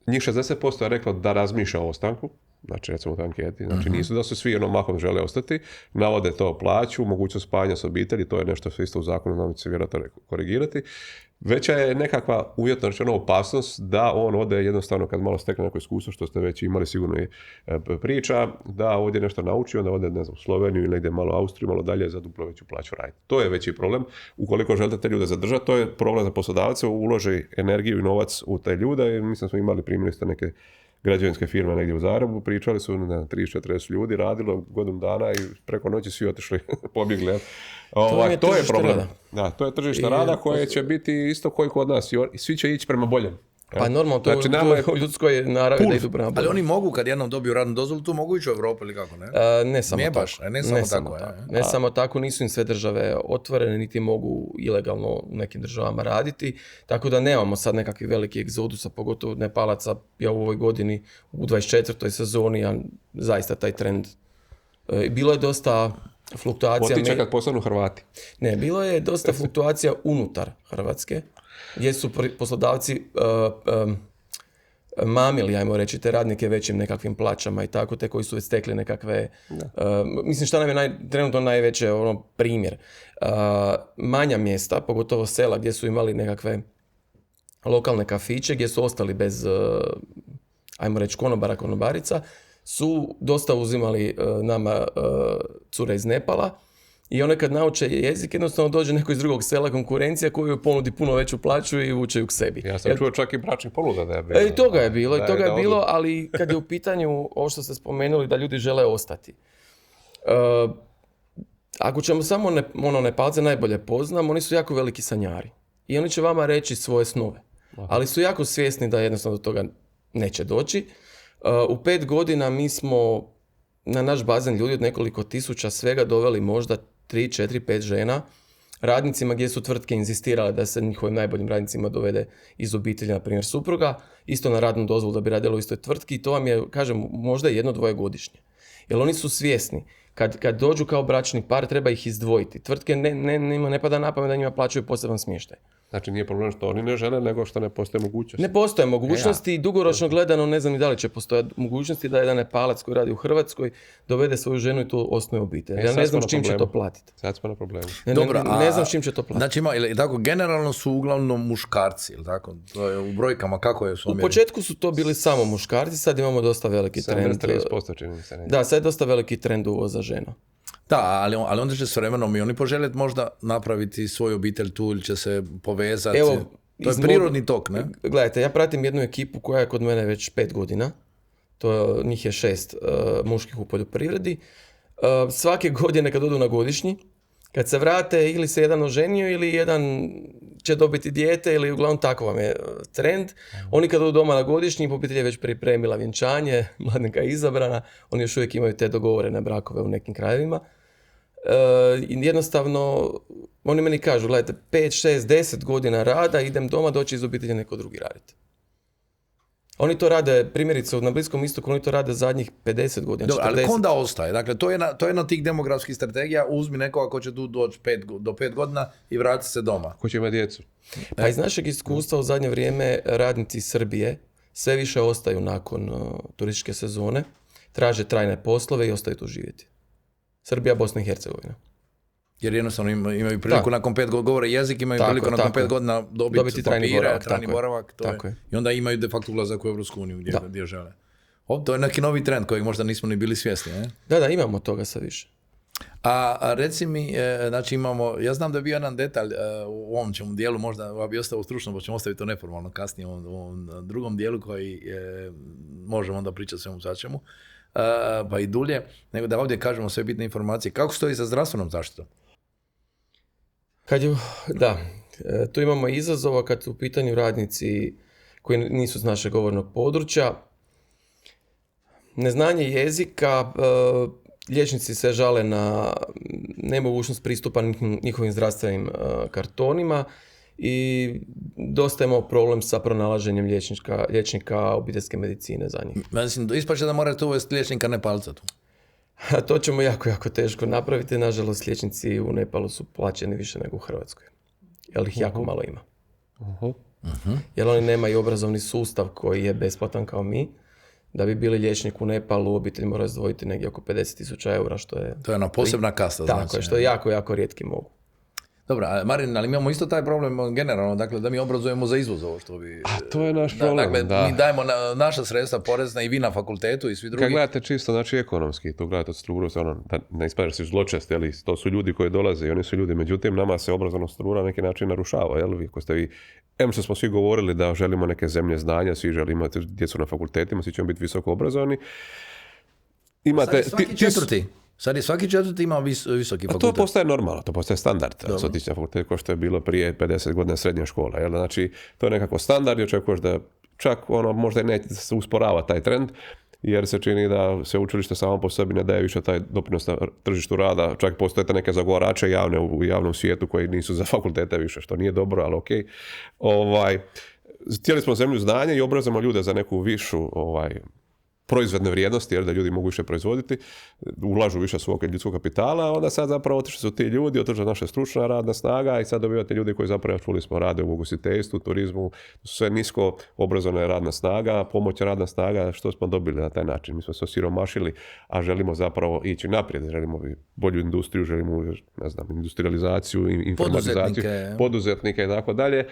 njih 60% je reklo da razmišlja o ostanku, znači recimo u toj anketi, znači nisu da su svi mahom žele ostati, navode to plaću, mogućnost spajanja s obitelji, to je nešto što isto u zakonu nam će se vjerojatno korigirati. Veća je nekakva uvjetno rečeno opasnost da on ode jednostavno kad malo stekne neko iskustvo, što ste već imali sigurno i priča, da ovdje nešto nauči, onda ode, ne znam, u Sloveniju ili negdje malo Austriju, malo dalje za duplo veću plaću raditi. To je veći problem. Ukoliko želite te ljude zadržati, to je problem za poslodavce, uloži energiju i novac u te ljude. Mislim smo imali primjeri ste neke građevinske firme negdje u Zagrebu, pričali su, 30-40 ljudi, radilo godinu dana i preko noći svi otišli, pobjegli. To je problem. Da, to je tržište rada koje će biti isto koji kod nas i svi će ići prema boljem. Pa normalno, to, Znači, nama je to u ljudskoj naravi da idu prema Ali boljem. oni mogu, kad jednom dobiju radnu dozvolu, tu mogu ići u Europu ili kako, ne? Ne samo Nije tako. baš, ne samo tako, Ne samo tako, nisu im sve države otvorene, niti mogu ilegalno u nekim državama raditi, tako da nemamo sad nekakvi veliki egzodusa, pogotovo Nepalaca, ja u ovoj godini u 24. sezoni, a zaista taj trend. Bilo je dosta fluktuacija. Potiče kad postanu Hrvati. Ne, bilo je dosta fluktuacija unutar Hrvatske, gdje su poslodavci mamili, ajmo reći, te radnike većim nekakvim plaćama i tako, te koji su već stekli nekakve... mislim, šta nam je trenutno najveće primjer? Manja mjesta, pogotovo sela, gdje su imali nekakve lokalne kafiće, gdje su ostali bez, ajmo reći, konobara, konobarica, su dosta uzimali nama cure iz Nepala. I one kad nauče jezik, jednostavno dođe neko iz drugog sela, konkurencija koju joj ponudi puno veću plaću i vuče ju k sebi. Ja sam čuo čak i bračnih ponuda da je bilo. I toga je bilo, ali kad je u pitanju ovo što ste spomenuli da ljudi žele ostati. Ako ćemo samo Nepalce najbolje poznam, oni su jako veliki sanjari. I oni će vama reći svoje snove. Ali su jako svjesni da jednostavno do toga neće doći. U 5 godina mi smo na naš bazen ljudi od nekoliko tisuća svega doveli možda 3, 4, 5 žena radnicima gdje su tvrtke inzistirale da se njihovim najboljim radnicima dovede iz obitelji, na primjer supruga, isto na radnu dozvolu da bi radilo u istoj tvrtki i to vam je, kažem, možda 1-2 godišnje. Jer oni su svjesni, kad dođu kao bračni par treba ih izdvojiti. Tvrtke ne pada na pamet da njima plaćaju poseban smještaj. Znači nije problem što oni ne žele, nego što ne postoje mogućnosti. Ne postoje mogućnosti i dugoročno gledano ne znam ni da li će postojati mogućnosti da jedan Nepalac koji radi u Hrvatskoj dovede svoju ženu i tu osnuje obitelj. Ja ne znam s čim će to platiti. Sad smo na problemu. Ne znam s čim će to platiti. Znači ili tako, generalno su uglavnom muškarci, ili tako? To je u brojkama, kako je su omjeri? U početku su to bili samo muškarci, sad imamo dosta veliki trend. 30% čini se. Ne? Da, sad je dosta veliki trend uvoza žena. Da, ali onda će s vremenom i oni poželjeti možda napraviti svoju obitelj tu ili će se povezati. Evo, to je prirodni tok, ne? Gledajte, ja pratim jednu ekipu koja je kod mene već 5 godina. Njih je 6 muških u poljoprivredi. Svake godine kad odu na godišnji, kad se vrate ili se jedan oženio ili jedan će dobiti dijete ili uglavnom tako vam je trend. Oni kad odu doma na godišnji, obitelj je već pripremila vjenčanje, mladenka je izabrana, oni još uvijek imaju te dogovorene brakove u nekim krajevima. Jednostavno, oni meni kažu, gledajte, 5, 6, 10 godina rada, idem doma, doći iz obitelji neko drugi raditi. Oni to rade, primjerice, na Bliskom istoku, oni to rade zadnjih 50 godina, 40. Dobro, ali onda ostaje? Dakle, to je jedna tih demografskih strategija, uzmi nekoga ko će tu doći do 5 godina i vrati se doma. Ko će imati djecu? Pa iz našeg iskustva u zadnje vrijeme radnici iz Srbije sve više ostaju nakon turističke sezone, traže trajne poslove i ostaju tu živjeti. Srbija, Bosna i Hercegovina. Jer jednostavno imaju priliku nakon 5 godina, govore jezik, imaju priliku nakon 5 godina dobiti papire, trajni boravak. I onda imaju de facto ulazak u Evropsku uniju gdje žele. To je neki novi trend kojeg možda nismo ni bili svjesni. Ne? Da, imamo toga sve više. A reci mi, znači imamo, ja znam da je bio jedan detalj u ovom ćemo dijelu, možda bi ostao stručno, pa ćemo ostaviti to neformalno kasnije u ovom drugom dijelu koji možemo onda pričati svemu svačemu, pa i dulje, nego da ovdje kažemo sve bitne informacije. Kako stoji sa zdravstvenom zaštitom? Tu imamo izazova kad su u pitanju radnici koji nisu s našeg govornog područja. Neznanje jezika, liječnici se žale na nemogućnost pristupa njihovim zdravstvenim kartonima i dosta imamo problem sa pronalaženjem liječnika obiteljske medicine za njih. Mislim, ispače da morate uvesti liječnika Nepalca tu. To ćemo jako, jako teško napraviti. Nažalost, liječnici u Nepalu su plaćeni više nego u Hrvatskoj. Jer ih jako malo ima. Jer oni nemaju obrazovni sustav koji je besplatan kao mi. Da bi bili liječnik u Nepalu, obitelj mora izdvojiti negdje oko 50.000 eura, što je... To je ona posebna kasta. Tako je, što je jako, jako rijetki mogu. Dobro, Marin, ali mi imamo isto taj problem generalno, dakle da mi obrazujemo za izvoz ovo što bi... A to je naš problem, dakle, mi dajemo naša sredstva porezna i vi na fakultetu i svi drugi. Kad gledate čisto, znači ekonomski, to gledate od strukturu, da ne ispada da su zločesti, ali to su ljudi koji dolaze i oni su ljudi, međutim nama se obrazovna struktura na neki način narušava, jel vi, ko ste vi, što smo svi govorili da želimo neke zemlje znanja, svi želimo imati djecu na fakultetima, svi ćemo biti visoko obrazovani. Imate, Sad je svaki četvrti ima visoki fakultet. A to postaje normalno, to postaje standard. Otići na fakultet kao što je bilo prije 50 godina srednja škola. Jel? Znači, to je nekako standard i očekuješ da čak možda i neće se usporava taj trend, jer se čini da se učilište samo po sebi ne daje više taj doprinos na tržištu rada, čak postoje neke zagovarače javne u javnom svijetu koji nisu za fakultete više, što nije dobro, ali okej. Htjeli smo zemlju znanja i obrazujemo ljude za neku višu proizvodne vrijednosti, jer da ljudi mogu više proizvoditi, ulažu više svog ljudskog kapitala, onda sad zapravo otišli su ti ljudi, otišla naša stručna radna snaga i sad dobivate ljudi koji zapravo, čuli smo, rade u ugostiteljstvu, turizmu, sve nisko obrazovana radna snaga, pomoć radna snaga, što smo dobili na taj način. Mi smo se osiromašili, a želimo zapravo ići naprijed, želimo bolju industriju, želimo, ne znam, industrializaciju, informatizaciju, poduzetnike i tako dalje.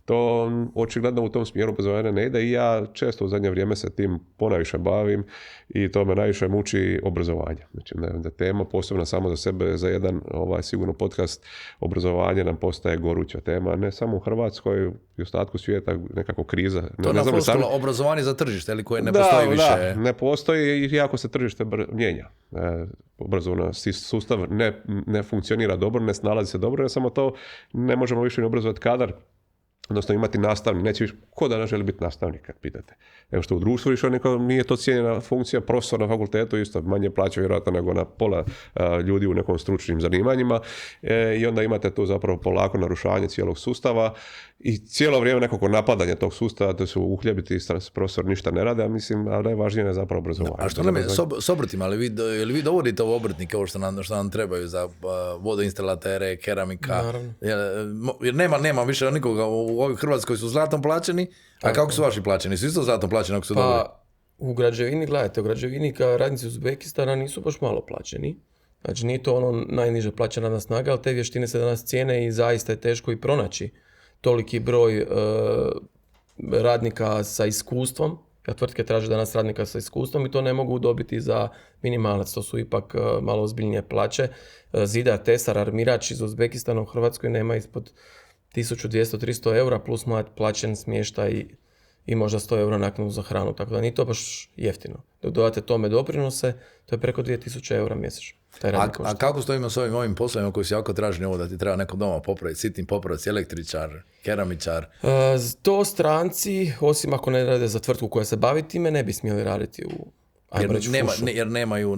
To očigledno u tom smjeru obrazovanja ne ide i ja često u zadnje vrijeme se tim ponaviše bavim i to me najviše muči obrazovanje. Znači da tema posebna samo za sebe, za jedan sigurno podcast, obrazovanje nam postaje goruća tema, ne samo u Hrvatskoj i ostatku svijeta, nekako kriza. To ne znam, obrazovanje za tržište, ili koje ne postoji više? Da, ne postoji i jako se tržište mijenja. Obrazovni sustav ne funkcionira dobro, ne snalazi se dobro, jer samo to ne možemo više ni obrazovati kadar, odnosno imati nastavnik, neće više, ko danas želi biti nastavnik, kad pitate. Evo što u društvu više nije to cijenjena funkcija, profesor na fakultetu isto manje plaća vjerojatno nego na pola ljudi u nekom stručnim zanimanjima i onda imate tu zapravo polako narušavanje cijelog sustava i cijelo vrijeme nekako napadanje tog sustava, da su uhljebiti profesor ništa ne rade, a mislim, a najvažnije je zapravo obrazovanje. A što nam je s obrtima, ali vi dovodite ovo obrtnike, ovo što nam trebaju za vodoinstalatere, keramika, jer nema više nikoga u ovoj Hrvatskoj su zlatom plaćeni, a kako su vaši plaćeni? Su isto zlatom plaćeni ako su dobri? U građevini, gledajte, u građevini radnici Uzbekistana nisu baš malo plaćeni. Znači nije to najniže plaćena radna snaga, ali te vještine se danas cijene i zaista je teško i pronaći toliki broj radnika sa iskustvom. Tvrtke traže danas radnika sa iskustvom i to ne mogu dobiti za minimalac. To su ipak malo ozbiljnije plaće. Zidar, tesar, armirač iz Uzbekistana u Hrvatskoj nema ispod 1200-300 eura plus plaćen smještaj i možda 100 eura naknadu za hranu. Tako da nije to baš jeftino. Dok dodate tome doprinose, to je preko 2000 eura mjesečno. A kako stojimo s ovim poslovima koji su jako traženi, ovo da ti treba neko doma popraviti, sitni popraviti, električar, keramičar? To stranci, osim ako ne rade za tvrtku koja se bavi time, ne bi smjeli raditi jer nemaju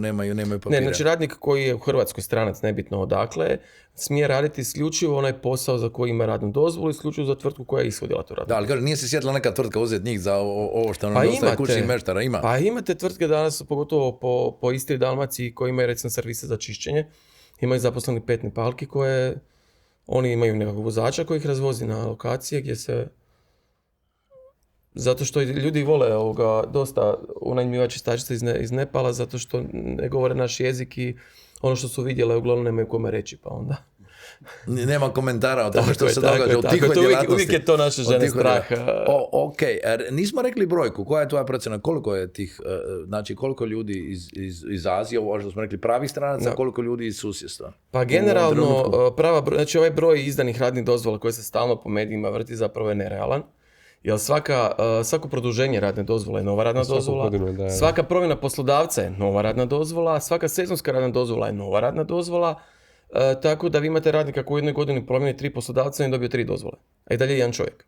papira. Ne, znači radnik koji je u Hrvatskoj stranac, nebitno odakle, smije raditi isključivo onaj posao za koji ima radnu dozvolu, isključivo za tvrtku koja je ishodila tu radnu. Da, ali nije se sjetila neka tvrtka uzeti njih za ovo što nam dostaje kućnih meštara, ima? Pa imate tvrtke danas, pogotovo po Istri i Dalmaciji, koji imaju recimo servise za čišćenje, imaju zaposleni 5 Nepalki koje, oni imaju nekog vozača koji ih razvozi na lokacije gdje se... Zato što ljudi vole dosta unajmljivači stačice iz Nepala, zato što ne govore naš jezik i ono što su vidjele uglavnom nemaju kome reći, pa onda... Nema komentara o tome što se događa u tihoj djelatnosti. Uvijek je to naše žene strah. Ok, nismo rekli brojku, koja je tvoja procjena, koliko je tih, znači koliko ljudi iz Azije, ovo što smo rekli pravih stranaca, koliko ljudi iz susjedstva? Pa generalno, znači ovaj broj izdanih radnih dozvola koje se stalno po medijima vrti zapravo je nerealan. Jer svako produženje radne dozvole je nova radna dozvola, svaka promjena poslodavca je nova radna dozvola, svaka sezonska radna dozvola je nova radna dozvola, tako da vi imate radnika koji u jednoj godini promijeni 3 poslodavca i dobije 3 dozvole, a i dalje jedan čovjek.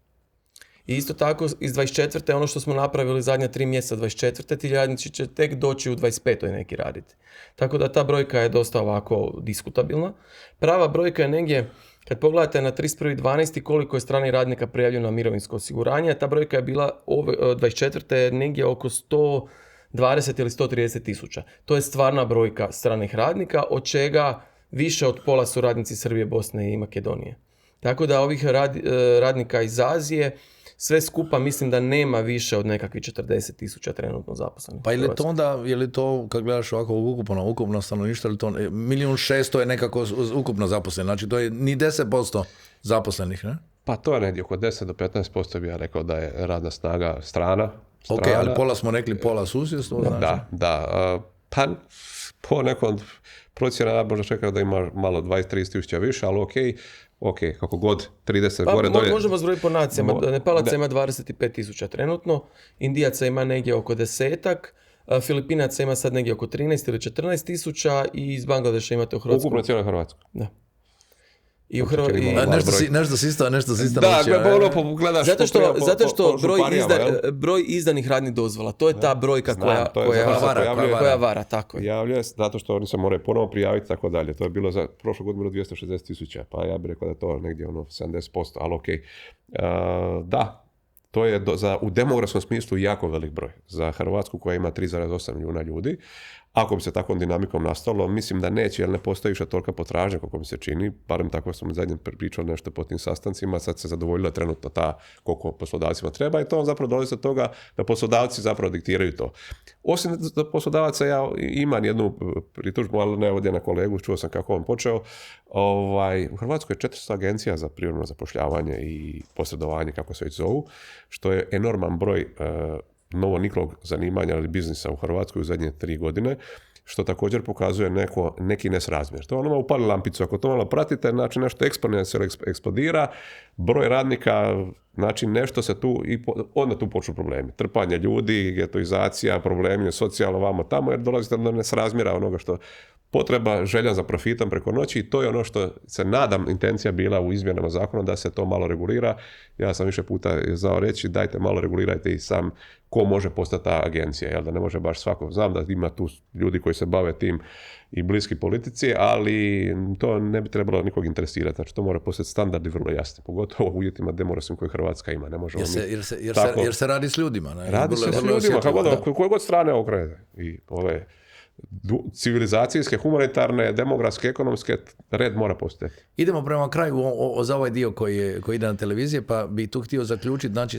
I isto tako iz 24. ono što smo napravili zadnja 3 mjeseca 24. ti radnici će tek doći u 25. neki raditi. Tako da ta brojka je dosta ovako diskutabilna. Prava brojka je negdje, kad pogledate na 31.12. koliko je stranih radnika prijavljeno na mirovinsko osiguranje, ta brojka je bila 24. negdje oko 120 ili 130 tisuća. To je stvarna brojka stranih radnika, od čega više od pola su radnici Srbije, Bosne i Makedonije. Tako da ovih radnika iz Azije sve skupa mislim da nema više od nekakvih 40 tisuća trenutno zaposlenih. Pa je li to kad gledaš ovako ukupno stanovništvo, ili to 1.600.000 je nekako ukupno zaposleno, znači to je ni 10% zaposlenih, ne? Pa to je negdje oko 10 do 15% bi ja rekao da je radna snaga strana. Ok, ali pola smo rekli, pola susjedstvo, znači? Da. Pa po nekom procjena možda čekao da ima malo 20-30 tisuća više, ali ok, kako god, 30 gore dolje. Možemo zbrojiti po nacijama. Nepalaca ima 25 tisuća trenutno, Indijaca ima negdje oko 10-ak, Filipinaca ima sad negdje oko 13 ili 14 tisuća i iz Bangladeša imate u Hrvatskoj. Ukupno cijela Hrvatska. Da. I u To se čini Hrvatskoj... malo broj. Nešto si isto Da, naučio. gledaš Zato što broj, županijama, jel? broj izdanih radnih dozvola, to je ta brojka Znam, to je koja zato se pojavljuje- koja vara, tako je. Javljaju se zato što oni se moraju ponovo prijaviti i tako dalje. To je bilo za prošlu godinu 260.000, pa ja bih rekao da je to negdje 70%, ali okej. Da, to je u demografskom smislu jako velik broj. Za Hrvatsku koja ima 3,8 milijuna ljudi, ako bi se takvom dinamikom nastavilo, mislim da neće, jer ne postoji više tolika potražnja kako mi se čini, barem tako smo zadnje pričali nešto po tim sastancima, sad se zadovoljila trenutno ta koliko poslodavcima treba i to on zapravo dolazi do toga da poslodavci zapravo diktiraju to. Osim poslodavaca ja imam jednu pritužbu, ali ne ovdje na kolegu, čuo sam kako on počeo. U Hrvatskoj je 400 agencija za privremeno zapošljavanje i posredovanje, kako se već zovu, što je enorman broj novoniklog zanimanja ili biznisa u Hrvatskoj u zadnje 3 godine, što također pokazuje neki nesrazmjer. To ono upali lampicu, ako to malo pratite, znači nešto eksponencijalno eksplodira, broj radnika, znači nešto se tu, i onda tu počnu problemi. Trpanje ljudi, getoizacija, problemi, socijalno vamo tamo, jer dolazite do nesrazmjera onoga što potreba, želja za profitom preko noći i to je ono što se nadam intencija bila u izmjenama zakona da se to malo regulira. Ja sam više puta znao reći dajte malo regulirajte i sam ko može postati ta agencija, jel da ne može baš svako. Znam da ima tu ljudi koji se bave tim i bliski politici, ali to ne bi trebalo nikog interesirati. Znači to mora postati standard i vrlo jasno, pogotovo u uvjetima demografskim koje Hrvatska ima. Ne možemo Jer se radi s ljudima. Ne? Radi se s ljudima, koje god strane okrene. I ove civilizacijske, humanitarne, demografske, ekonomske, red mora postojati. Idemo prema kraju za ovaj dio koji ide na televizije, pa bi tu htio zaključiti, znači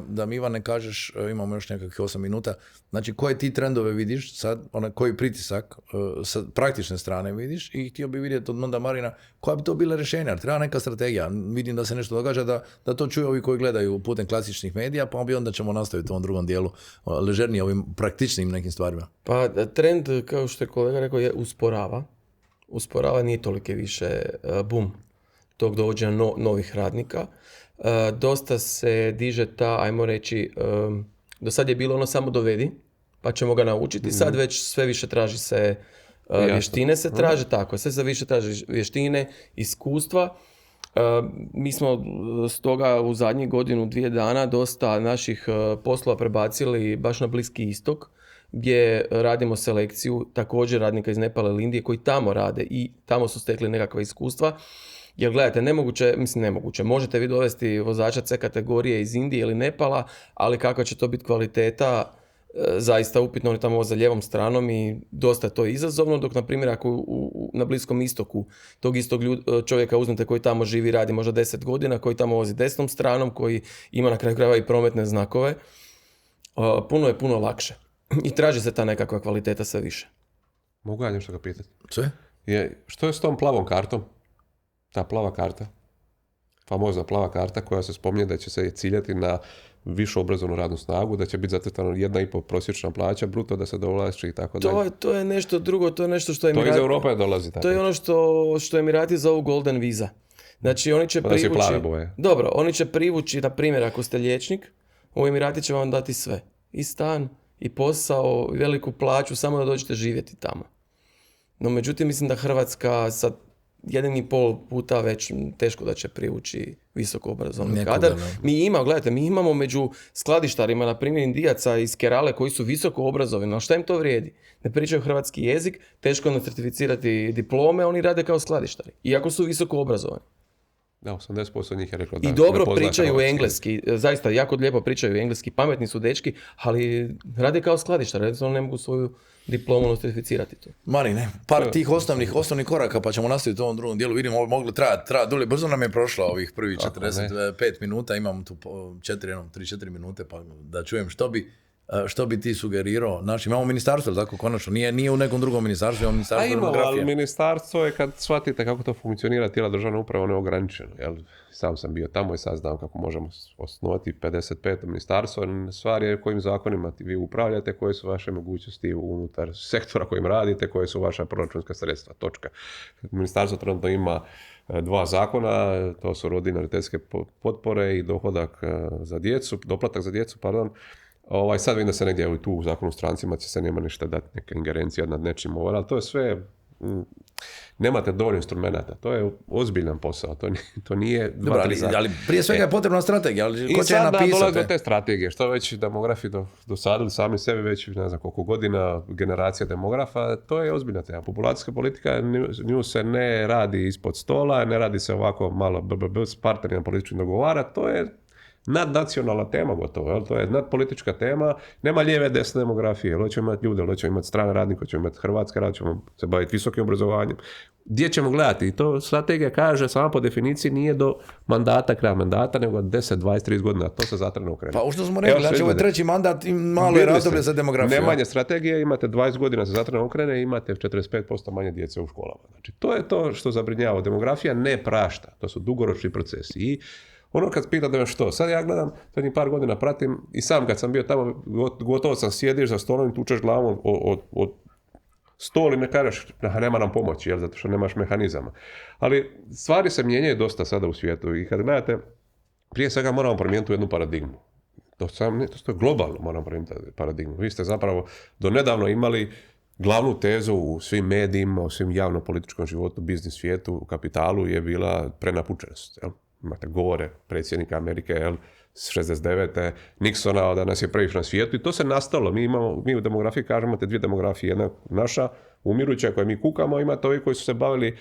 da mi Ivane kažeš, imamo još nekakvih 8 minuta, znači koje ti trendove vidiš sad, koji pritisak sa praktične strane vidiš i htio bi vidjeti od onda Marina koja bi to bila rješenja, jer treba neka strategija. Vidim da se nešto događa, da to čuju ovi koji gledaju putem klasičnih medija, pa onda ćemo nastaviti u ovom drugom dijelu ležernije ovim praktičnim nekim stvarima. Pa trend, kao što je kolega rekao, je usporava, nije tolike više boom tog dovođenja novih radnika. Dosta se diže ta, ajmo reći, do sad je bilo ono samo dovedi, pa ćemo ga naučiti, sad već sve više traži se vještine se traže, tako, sve se više traži vještine, iskustva. Mi smo stoga u zadnjih godinu, 2 dana dosta naših poslova prebacili baš na Bliski istok, gdje radimo selekciju također radnika iz Nepala ili Indije koji tamo rade i tamo su stekli nekakva iskustva. Jer gledajte, nemoguće, možete vi dovesti vozača C kategorije iz Indije ili Nepala, ali kakva će to biti kvaliteta, zaista upitno, oni tamo voze lijevom stranom i dosta je to izazovno, dok na primjer ako na Bliskom istoku tog istog čovjeka uzmete koji tamo živi, radi možda 10 godina, koji tamo vozi desnom stranom, koji ima na kraju krajeva i prometne znakove, puno lakše. I traži se ta nekakva kvaliteta sve više. Mogu ja nešto ga pitati? Sve? Što je s tom plavom kartom? Ta plava karta? Famozna plava karta koja se spominje da će se ciljati na višu obrazovnu radnu snagu, da će biti zacrtano 1,5 prosječna plaća, bruto da se dovlači i tako dalje. To je nešto drugo, to je nešto što Emirati... To iz Europe dolazi tako. To je ono što Emirati zovu golden visa. Znači oni će privući... plave boje. Dobro, oni će privući, na primjer, ako ste liječnik, u Emirati će vam dati sve. I stan, i posao, i veliku plaću, samo da dođete živjeti tamo. No, međutim, mislim da Hrvatska sa 1,5 puta već teško da će privući visoko obrazovni kadar. Mi imamo među skladištarima, na primjer, Indijaca iz Kerale koji su visoko obrazovani, ali šta im to vrijedi? Ne pričaju hrvatski jezik, teško je certificirati diplome, oni rade kao skladištari, iako su visoko obrazovani. Da, 80% njih je reklo da i dobro pričaju engleski, zaista jako lijepo pričaju engleski, pametni su dečki, ali rade kao skladištar, jednostavno ne mogu svoju diplomu nostrificirati tu. Marine, par tih osnovnih koraka, pa ćemo nastaviti u ovom drugom dijelu. Vidimo, ovo moglo trajati dulje. Brzo nam je prošlo ovih prvih 45 minuta, imam tu 3-4 minute, pa da čujem što bi ti sugerirao. Znači, imamo ministarstvo, tako konačno, nije u nekom drugom ministarstvu, imamo ministarstvo demografije. Ali ministarstvo je, kad shvatite kako to funkcionira, tijela državne uprave, ono je ograničeno. Jel? Sam sam bio tamo i sad znam kako možemo osnovati 55. ministarstvo. Stvar je kojim zakonima vi upravljate, koje su vaše mogućnosti unutar sektora kojim radite, koje su vaša proračunska sredstva. Točka. Ministarstvo trenutno ima 2 zakona, to su rodiljne roditeljske potpore i dohodak za djecu, doplatak za djecu, pardon. Sad vidim da se negdje tu u zakonu o strancima će se nema ništa dati, neka ingerencija nad nečim ali to je sve nemate dovoljno instrumenta. To je ozbiljan posao. To nije... Dobro, ali prije svega je potrebna strategija. Ali ko će je I sad napisati? dolazi do te strategije. Što već demografi dosadili sami sebi već ne znam koliko godina, generacija demografa, to je ozbiljna tema. Populacijska politika, nju se ne radi ispod stola, ne radi se ovako malo s partnerima političkim dogovara, to je nadnacionalna tema gotovo, jel? To je nadpolitička tema, nema lijeve desne demografije, hoćemo imati ljude, hoćemo imati strane radnike, hoćemo imati hrvatske radnike, ćemo se baviti visokim obrazovanjem. Gdje ćemo gledati? I to strategija kaže, sama po definiciji nije do mandata, kraja mandata, nego 10, 20, 30 godina, to se zatrano okrene. Pa što smo rekli, znači ovo je treći mandat i malo je razdoblje za demografiju. Nemanje strategije, imate 20 godina se zatrano okrene i imate 45% manje djece u školama. Znači, to je to što zabrinjava. Demografija ne prašta, to su dugoročni procesi. I ono kad pitate me što, sad ja gledam, zadnjih par godina pratim i sam kad sam bio tamo, gotovo sam sjediš za stolom i tučeš glavom od stol i ne kažeš, nema nam pomoći, jel, zato što nemaš mehanizama. Ali stvari se mijenjaju dosta sada u svijetu i kad gledate, prije svega moramo promijeniti jednu paradigmu. To je globalno, moramo promijeniti paradigmu. Vi ste zapravo do nedavno imali glavnu tezu u svim medijima, u svim javno-političkom životu, biznis svijetu, u kapitalu je bila prenapučenost, jel? Imate govore predsjednika Amerike, jel, 69. Nixona, da nas je previše na svijetu i to se nastalo. Mi u demografiji kažemo, imate dvije demografije, jedna naša, umiruća koje mi kukamo, imate ovi koji su se bavili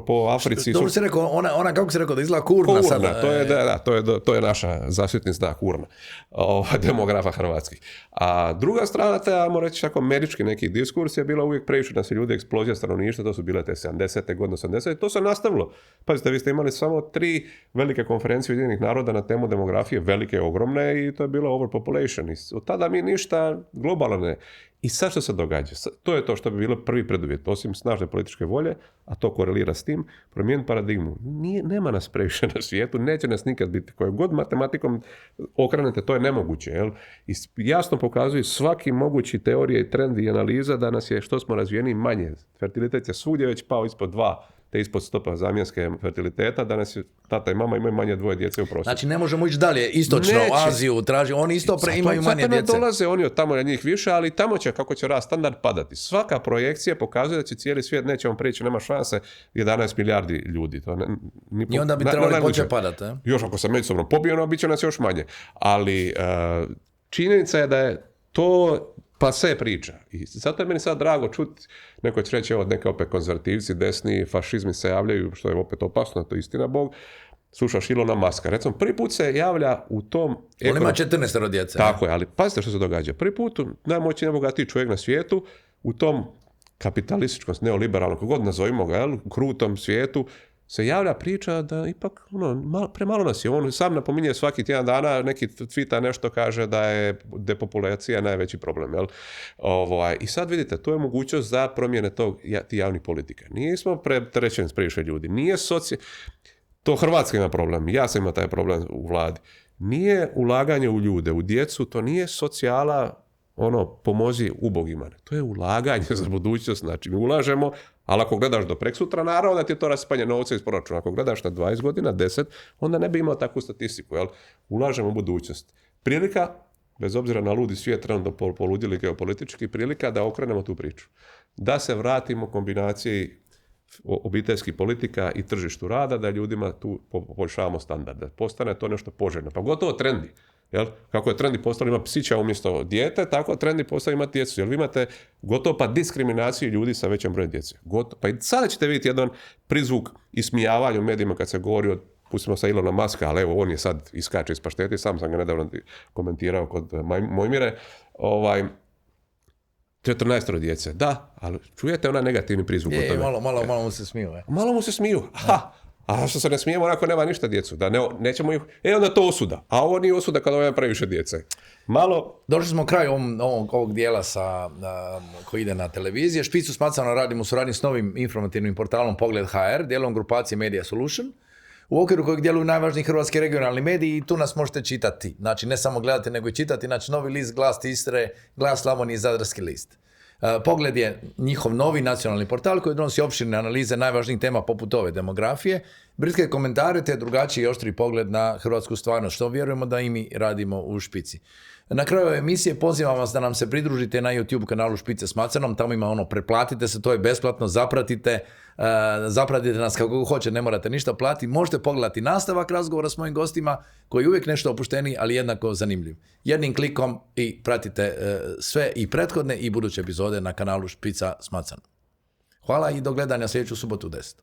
po Africi. Dobro si rekao, ona kako si rekao, da izgleda kurna sada. To je naša zaštitni znak, kurna, demografa hrvatskih. A druga strana, ajmo reći tako američki neki diskurs je bila uvijek previše nas ljudi, eksplozija stanovništva, to su bile te 70. godine, 80. To se nastavilo. Pazite, vi ste imali samo 3 velike konferencije Ujedinjenih naroda na temu demografije, velike, ogromne, i to je bilo overpopulation. I od tada mi ništa globalno ne. I sad što se događa? To je to što bi bilo prvi preduvjet, osim snažne političke volje, a to korelira s tim, promijeniti paradigmu. Nema nas previše na svijetu, neće nas nikad biti. Koje god matematikom okrenete, to je nemoguće. Jel? I jasno pokazuju svaki mogući teorije i trend i analiza da nas je, što smo razvijeni, manje. Fertilitet je svugdje već pao ispod 2, te ispod stopa zamjenske fertiliteta, danas je tata i mama imaju manje 2 djece u prosjeku. Znači ne možemo ići dalje, istočno, Aziju, traži, oni isto imaju manje djece. Zato ne dolaze oni od tamo na njih više, ali tamo će, kako će rast standard padati. Svaka projekcija pokazuje da će cijeli svijet, nećemo prići, nema šanse, 11 milijardi ljudi. I onda bi trebali početi padati. Još ako se međusobno pobijeno, bit će nas još manje. Ali činjenica je da je to pa sve priča. I zato je meni sad drago čuti, neko će reći, evo, neke opet konzervativci, desni, fašizmi se javljaju, što je opet opasno, to je istina Bog. Slušaš Ilona Muska. Recimo, prvi put se javlja u tom... On ima 14 djece. Tako je, ali pazite što se događa. Prvi put, najmoćniji, najbogatiji čovjek na svijetu, u tom kapitalističkom, neoliberalnom, kako god nazovimo ga, krutom svijetu, se javlja priča da ipak premalo nas je. On sam napominje svaki tjedan dana, neki tvita nešto kaže da je depopulacija najveći problem. Jel? I sad vidite, to je mogućnost za promjene tih javnih politika. Nismo preterećeni s previše ljudi. Nije to Hrvatska ima problem. Ja sam imao taj problem u vladi. Nije ulaganje u ljude, u djecu, to nije socijala, pomozi ubogima. To je ulaganje za budućnost. Znači, mi ulažemo, ali ako gledaš do preksutra, naravno da ti je to raspanje novca iz proračuna. Ako gledaš na 20 godina, 10, onda ne bi imao takvu statistiku. Jel? Ulažemo u budućnost. Prilika, bez obzira na ludi svijet, trenutno poludjeli geopolitički, prilika da okrenemo tu priču. Da se vratimo kombinaciji obiteljskih politika i tržištu rada, da ljudima tu poboljšavamo standarde. Postane to nešto poželjno. Pa gotovo trendi. Jel? Kako je trendi postalo ima psića umjesto dijete, tako trendi postalo ima djecu. Jer vi imate gotovo pa diskriminaciju ljudi sa većim brojem djece. Pa i sada ćete vidjeti jedan prizvuk ismijavanja u medijima kad se govori pustimo sa Ilona Muska, ali evo on je sad iskače iz paštete, sam ga nedavno komentirao kod Mojmire, 14 djece. Da, ali čujete onaj negativni prizvuk od tome. Malo mu se smiju. Malo mu se smiju. A što se ne smijemo, onako nema ništa djecu. Da nećemo ih... onda to osuda. A ovo nije osuda kada ima previše djece. Došli smo kraju ovog dijela koji ide na televizije. Špicu smacano radimo u suradnji s novim informativnim portalom Pogled HR, dijelom grupacije Media Solution, u okviru kojeg djeluju najvažniji hrvatski regionalni mediji i tu nas možete čitati. Znači, ne samo gledati, nego i čitati. Znači, Novi list, Glas Istre, Glas Slavonije i Zadarski list. Pogled je njihov novi nacionalni portal koji donosi opširne analize najvažnijih tema poput ove demografije, britke komentare te drugačiji i oštri pogled na hrvatsku stvarnost, što vjerujemo da i mi radimo u Špici. Na kraju ove emisije pozivam vas da nam se pridružite na YouTube kanalu Špice s Macanom, tamo ima pretplatite se, to je besplatno, zapratite nas kako hoće, ne morate ništa platiti, možete pogledati nastavak razgovora s mojim gostima, koji je uvijek nešto opušteniji, ali jednako zanimljiv. Jednim klikom i pratite sve i prethodne i buduće epizode na kanalu Špica s Macanom. Hvala i do gledanja sljedeću subotu u 10.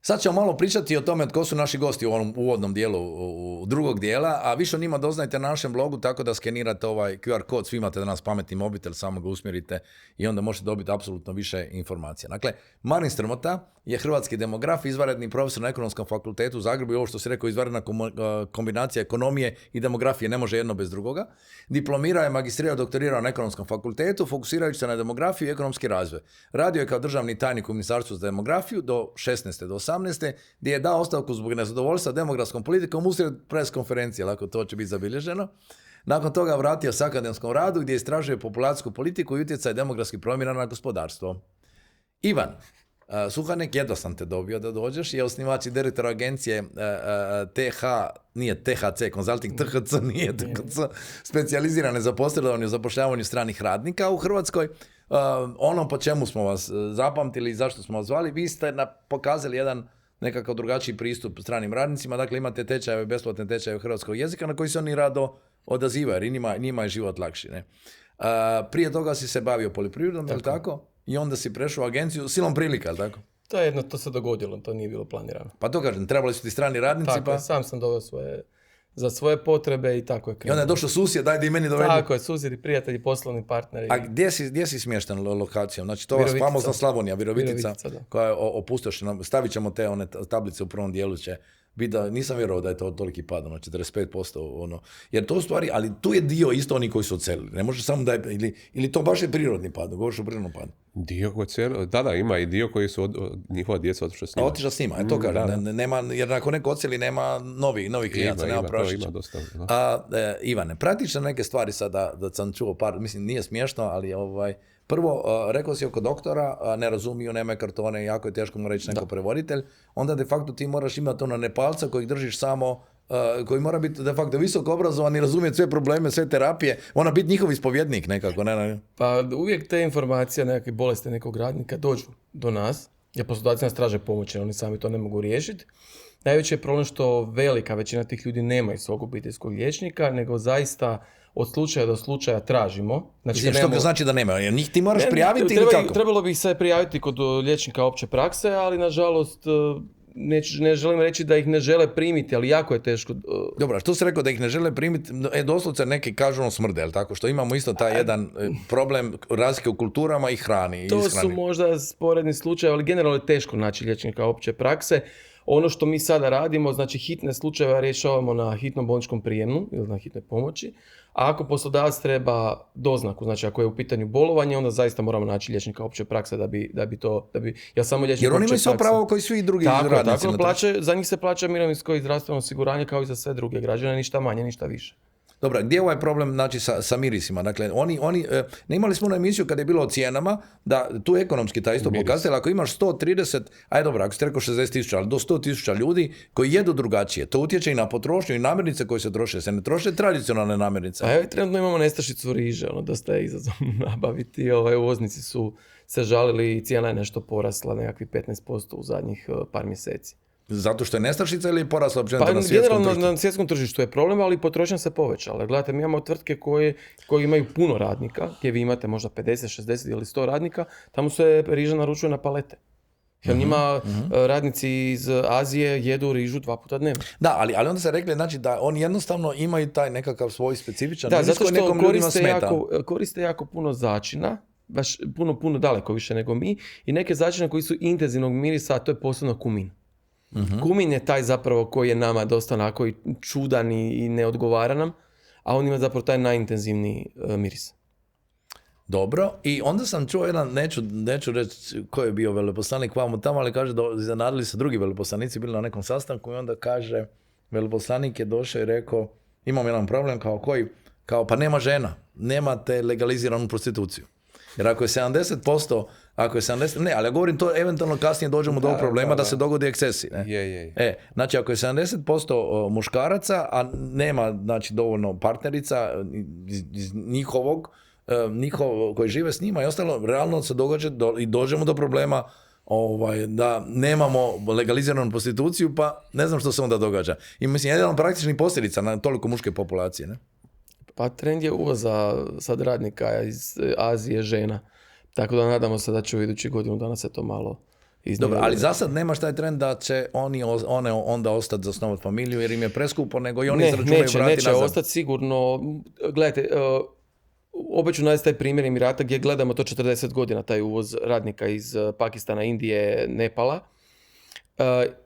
Sad ćemo malo pričati o tome tko su naši gosti u ovom uvodnom dijelu u drugog dijela, a više o njima doznajte na našem blogu tako da skenirate ovaj QR kod, svi imate danas pametni mobitel, samo ga usmjerite i onda možete dobiti apsolutno više informacija. Dakle, Marin Strmota je hrvatski demograf, izvanredni profesor na Ekonomskom fakultetu u Zagrebu i ovo što si rekao, izvanredna kombinacija ekonomije i demografije, ne može jedno bez drugoga. Diplomirao je, magistrirao, doktorirao na Ekonomskom fakultetu, fokusirajući se na demografiju i ekonomski razvoj. Radio je kao državni tajnik u Ministarstvu za demografiju do 16. do 18. gdje je dao ostavku zbog nezadovoljstva demografskom politikom usred pres konferencije, lako to će biti zabilježeno. Nakon toga vratio se akademskom radu gdje istražuje populacijsku politiku i utjecaj demografskih promjena na gospodarstvo. Ivan Suhanek, jedva sam te dobio da dođeš, je osnivač i direktor agencije nije THC, Consulting, THC, nije THC, specijalizirane za posredovanje u zapošljavanju stranih radnika u Hrvatskoj. Ono po čemu smo vas zapamtili i zašto smo vas zvali, vi ste pokazali jedan nekakav drugačiji pristup stranim radnicima, dakle imate tečajeve, besplatne tečajeve hrvatskog jezika na koji se oni rado odazivaju, jer njima je život lakši. Ne? Prije toga si se bavio poljoprivredom, je li tako? I onda si prešao u agenciju silom prilika, je li tako? To se dogodilo, to nije bilo planirano. Pa to kažem, trebali su ti strani radnici, tako, sam doveo za svoje potrebe i tako je krenuo. I onda je došao susjed, daj da i meni dovedi. Tako je, susjedi, prijatelji, poslovni partneri. A gdje si smješten lokacijom? Znači to vas famozna Slavonija, Virovitica koja je opustošena. Stavit ćemo te one tablice u prvom dijelu će biti da, nisam vjerovao da je to toliki pad, 45%, jer to u stvari, ali tu je dio isto oni koji su odselili. Ne može samo da je, ili to baš je prirodni pad, govoriš o prirodnom padu. Dio koji da, ima i dio koji su njihova djeca otišla s njima. Otišla s njima, to kažem. Nema, jer ako neko odseli, nema novi klijenca, nema prašića. Ivane, pratiš na neke stvari sada, da sam čuo par, mislim, nije smiješno, ali prvo, rekao si oko doktora, ne razumiju, nema kartone, jako je teško mu reći neko prevoditelj, onda de facto ti moraš imati Nepalca kojeg držiš samo, koji mora biti de facto visoko obrazovan i razumjeti sve probleme, sve terapije, mora biti njihov ispovjednik nekako. Ne. Pa uvijek te informacije, nekakve bolesti nekog radnika dođu do nas, jer poslodavci nas traže pomoć, jer oni sami to ne mogu riješiti. Najveći je problem što velika većina tih ljudi nema svog obiteljskog liječnika, nego zaista od slučaja do slučaja tražimo. Znači, što znači da nema? Njih ti moraš prijaviti ili kako? Trebalo bi se prijaviti kod liječnika opće prakse, ali nažalost ne želim reći da ih ne žele primiti, ali jako je teško. Dobro, što si rekao da ih ne žele primiti? Doslovce neki kažu smrde, ali tako? Što imamo isto taj jedan problem razlike u kulturama i hrani. To su možda sporedni slučajevi, ali generalno je teško naći liječnika opće prakse. Ono što mi sada radimo, znači hitne slučajeve rješavamo na hitnom bolničkom prijemu ili na hitnoj pomoći, a ako poslodavac treba doznaku, znači ako je u pitanju bolovanje, onda zaista moramo naći liječnika opće prakse da bi ja samo liječnik. Jer oni imaju sve pravo koji svi drugi radnici. Tako, za njih se plaća mirovinsko i zdravstveno osiguranje kao i za sve druge građane, ništa manje, ništa više. Dobro, gdje je ovaj problem znači, sa mirisima? Dakle, oni ne imali smo onu emisiju kada je bilo o cijenama, da tu ekonomski taj isto pokazatelj, ako imaš 130, dobro, ako ste rekao 60,000, ali do 100,000 ljudi koji jedu drugačije, to utječe i na potrošnju i namirnice koje se troše, se ne troše tradicionalne namirnice. A evo trenutno imamo nestašicu riže, dosta je izazovno nabaviti, uvoznici su se žalili i cijena je nešto porasla, nekakvih 15% u zadnjih par mjeseci. Zato što je nestašica ili je porasla općenito na svjetskom tržištu? Generalno na svjetskom tržištu je problem, ali potrošnja se povećala. Gledajte, mi imamo tvrtke koje imaju puno radnika, gdje vi imate možda 50, 60 ili 100 radnika, tamo se riža naručuje na palete. Jer njima radnici iz Azije jedu rižu 2 puta dnevno. Da, ali onda se rekli znači, da oni jednostavno imaju taj nekakav svoj specifičan miris koji nekom ljudima smeta. Koriste jako puno začina, baš puno daleko više nego mi, i neke začine koji su intenzivnog mirisa, a to je posebno kumin. Kumin je taj zapravo koji je nama dosta onako i čudan i ne odgovara nam, a on ima zapravo taj najintenzivniji miris. Dobro, i onda sam čuo jedan, neću reći ko je bio veleposlanik vamo tamo, ali kaže da iznenadili se drugi veleposlanici, bili na nekom sastanku i onda kaže, veleposlanik je došao i rekao, imam jedan problem kao pa nema žena, nemate legaliziranu prostituciju. Jer ako je 70%, ne, ali ja govorim to, eventualno kasnije dođemo do ovog problema da se dogodi ekscesi. Ne? Je. Znači, ako je 70% muškaraca, a nema znači, dovoljno partnerica iz njihovog koji žive s njima i ostalo, realno se događa i dođemo do problema da nemamo legaliziranu prostituciju, pa ne znam što se onda događa. I mislim, jedan od praktičnih posljedica na toliko muške populacije. Ne? Pa trend je uvoza sad radnika iz Azije, žena. Tako da nadamo se da će u idućih godinu dana se to malo iznijeti. Dobro, ali za sad nemaš taj trend da će one onda ostati zasnovati familiju jer im je preskupo, nego i oni izračunaju vrati nazad. Neće ostati sigurno. Gledajte, opet ću navesti taj primjer Emirata gdje gledamo to 40 godina, taj uvoz radnika iz Pakistana, Indije, Nepala.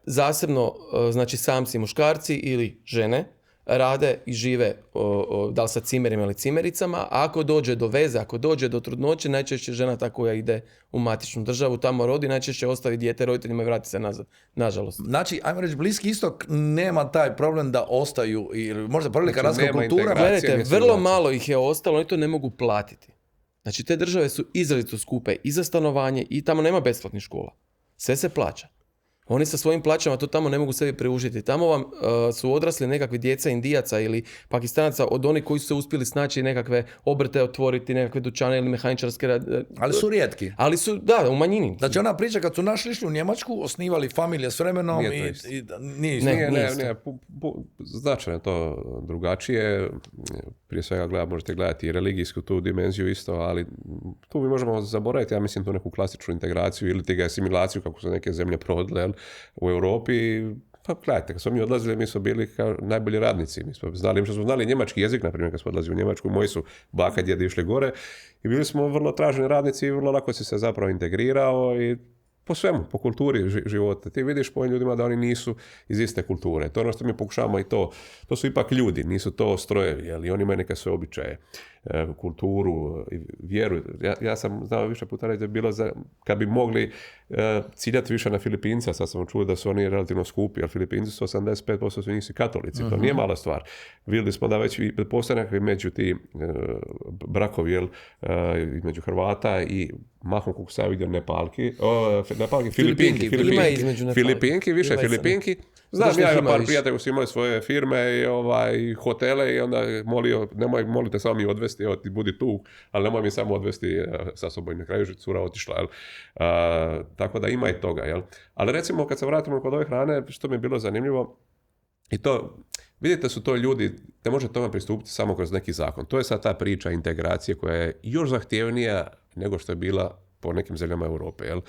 Zasebno, znači samci muškarci ili žene rade i žive da li sa cimerima ili cimericama, a ako dođe do veze, ako dođe do trudnoće, najčešće žena ta koja ide u matičnu državu, tamo rodi, najčešće ostavi dijete roditeljima i vrati se nazad, nažalost. Znači, ajmo reći, Bliski istok nema taj problem da ostaju, ili možda prilika razlika kultura. Gledajte, vrlo malo ih je ostalo, oni to ne mogu platiti. Znači, te države su izrazito skupe i za stanovanje i tamo nema besplatnih škola. Sve se plaća. Oni sa svojim plaćama to tamo ne mogu sebi priuštiti. Tamo vam su odrasli nekakvi djeca Indijaca ili Pakistanaca od onih koji su se uspjeli snaći nekakve obrte otvoriti, nekakve dućane ili mehaničarske... Ali su rijetki. Ali su, da, u manjini. Znači ona priča kad su našli išli u Njemačku, osnivali familije s vremenom nije Nije, značajno to drugačije. Prije svega možete gledati i religijsku tu dimenziju isto, ali tu mi možemo zaboraviti, ja mislim, tu neku klasičnu integraciju ili ti asimilaciju kako su neke zemlje provodile u Europi. Pa gledajte, kad smo mi odlazili, mi smo bili kao najbolji radnici. Mi smo znali njemački jezik, na primjer, kad smo odlazili u Njemačku, moji su baka i djedi išli gore i bili smo vrlo traženi radnici i vrlo lako si se zapravo integrirao i po svemu, po kulturi života. Ti vidiš po ovim ljudima da oni nisu iz iste kulture. To je ono što mi pokušavamo i to su ipak ljudi, nisu to strojevi, jer i oni imaju neke sve običaje, kulturu, vjeru. Ja sam znao više puta reći da je bilo kad bi mogli ciljati više na Filipinca, sad sam čuo da su oni relativno skupi, jer Filipinci su 85% su njih katolici, to nije mala stvar. Vidjeli smo da već postoje nekakvi među ti brakovi, između Hrvata i mahom kako sam vidio Filipinki, više Filipinki. Znam, ja imam par prijatelja koji su imali svoje firme i hotele i onda molite samo mi odvesti, evo ti budi tu, ali nemoj mi samo odvesti sa sobom i na kraju cura otišla. Tako da ima i toga. Jel? Ali recimo kad se vratimo kod ove hrane, što mi je bilo zanimljivo, i to, vidite su to ljudi, ne može tome pristupiti samo kroz neki zakon. To je sad ta priča integracije koja je još zahtjevnija nego što je bila po nekim zemljama Europe. Jel?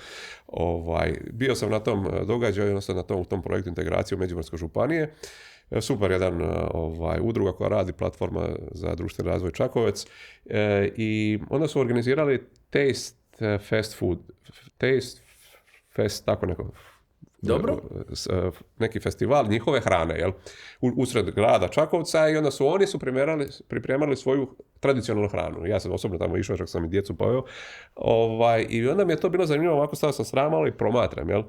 Bio sam na tom događaju, odnosno na tom projektu integracije u Međimurskoj županije. Super jedan udruga koja radi, platforma za društveni razvoj Čakovec. I onda su organizirali Taste Fest, tako neko. Dobro. Neki festival njihove hrane, jel? Usred grada Čakovca i onda su oni pripremali svoju tradicionalnu hranu. Ja sam osobno tamo išao, čak sam i djecu pojeo. I onda mi je to bilo zanimljivo, ovako stao sam sramalo i promatram, jel?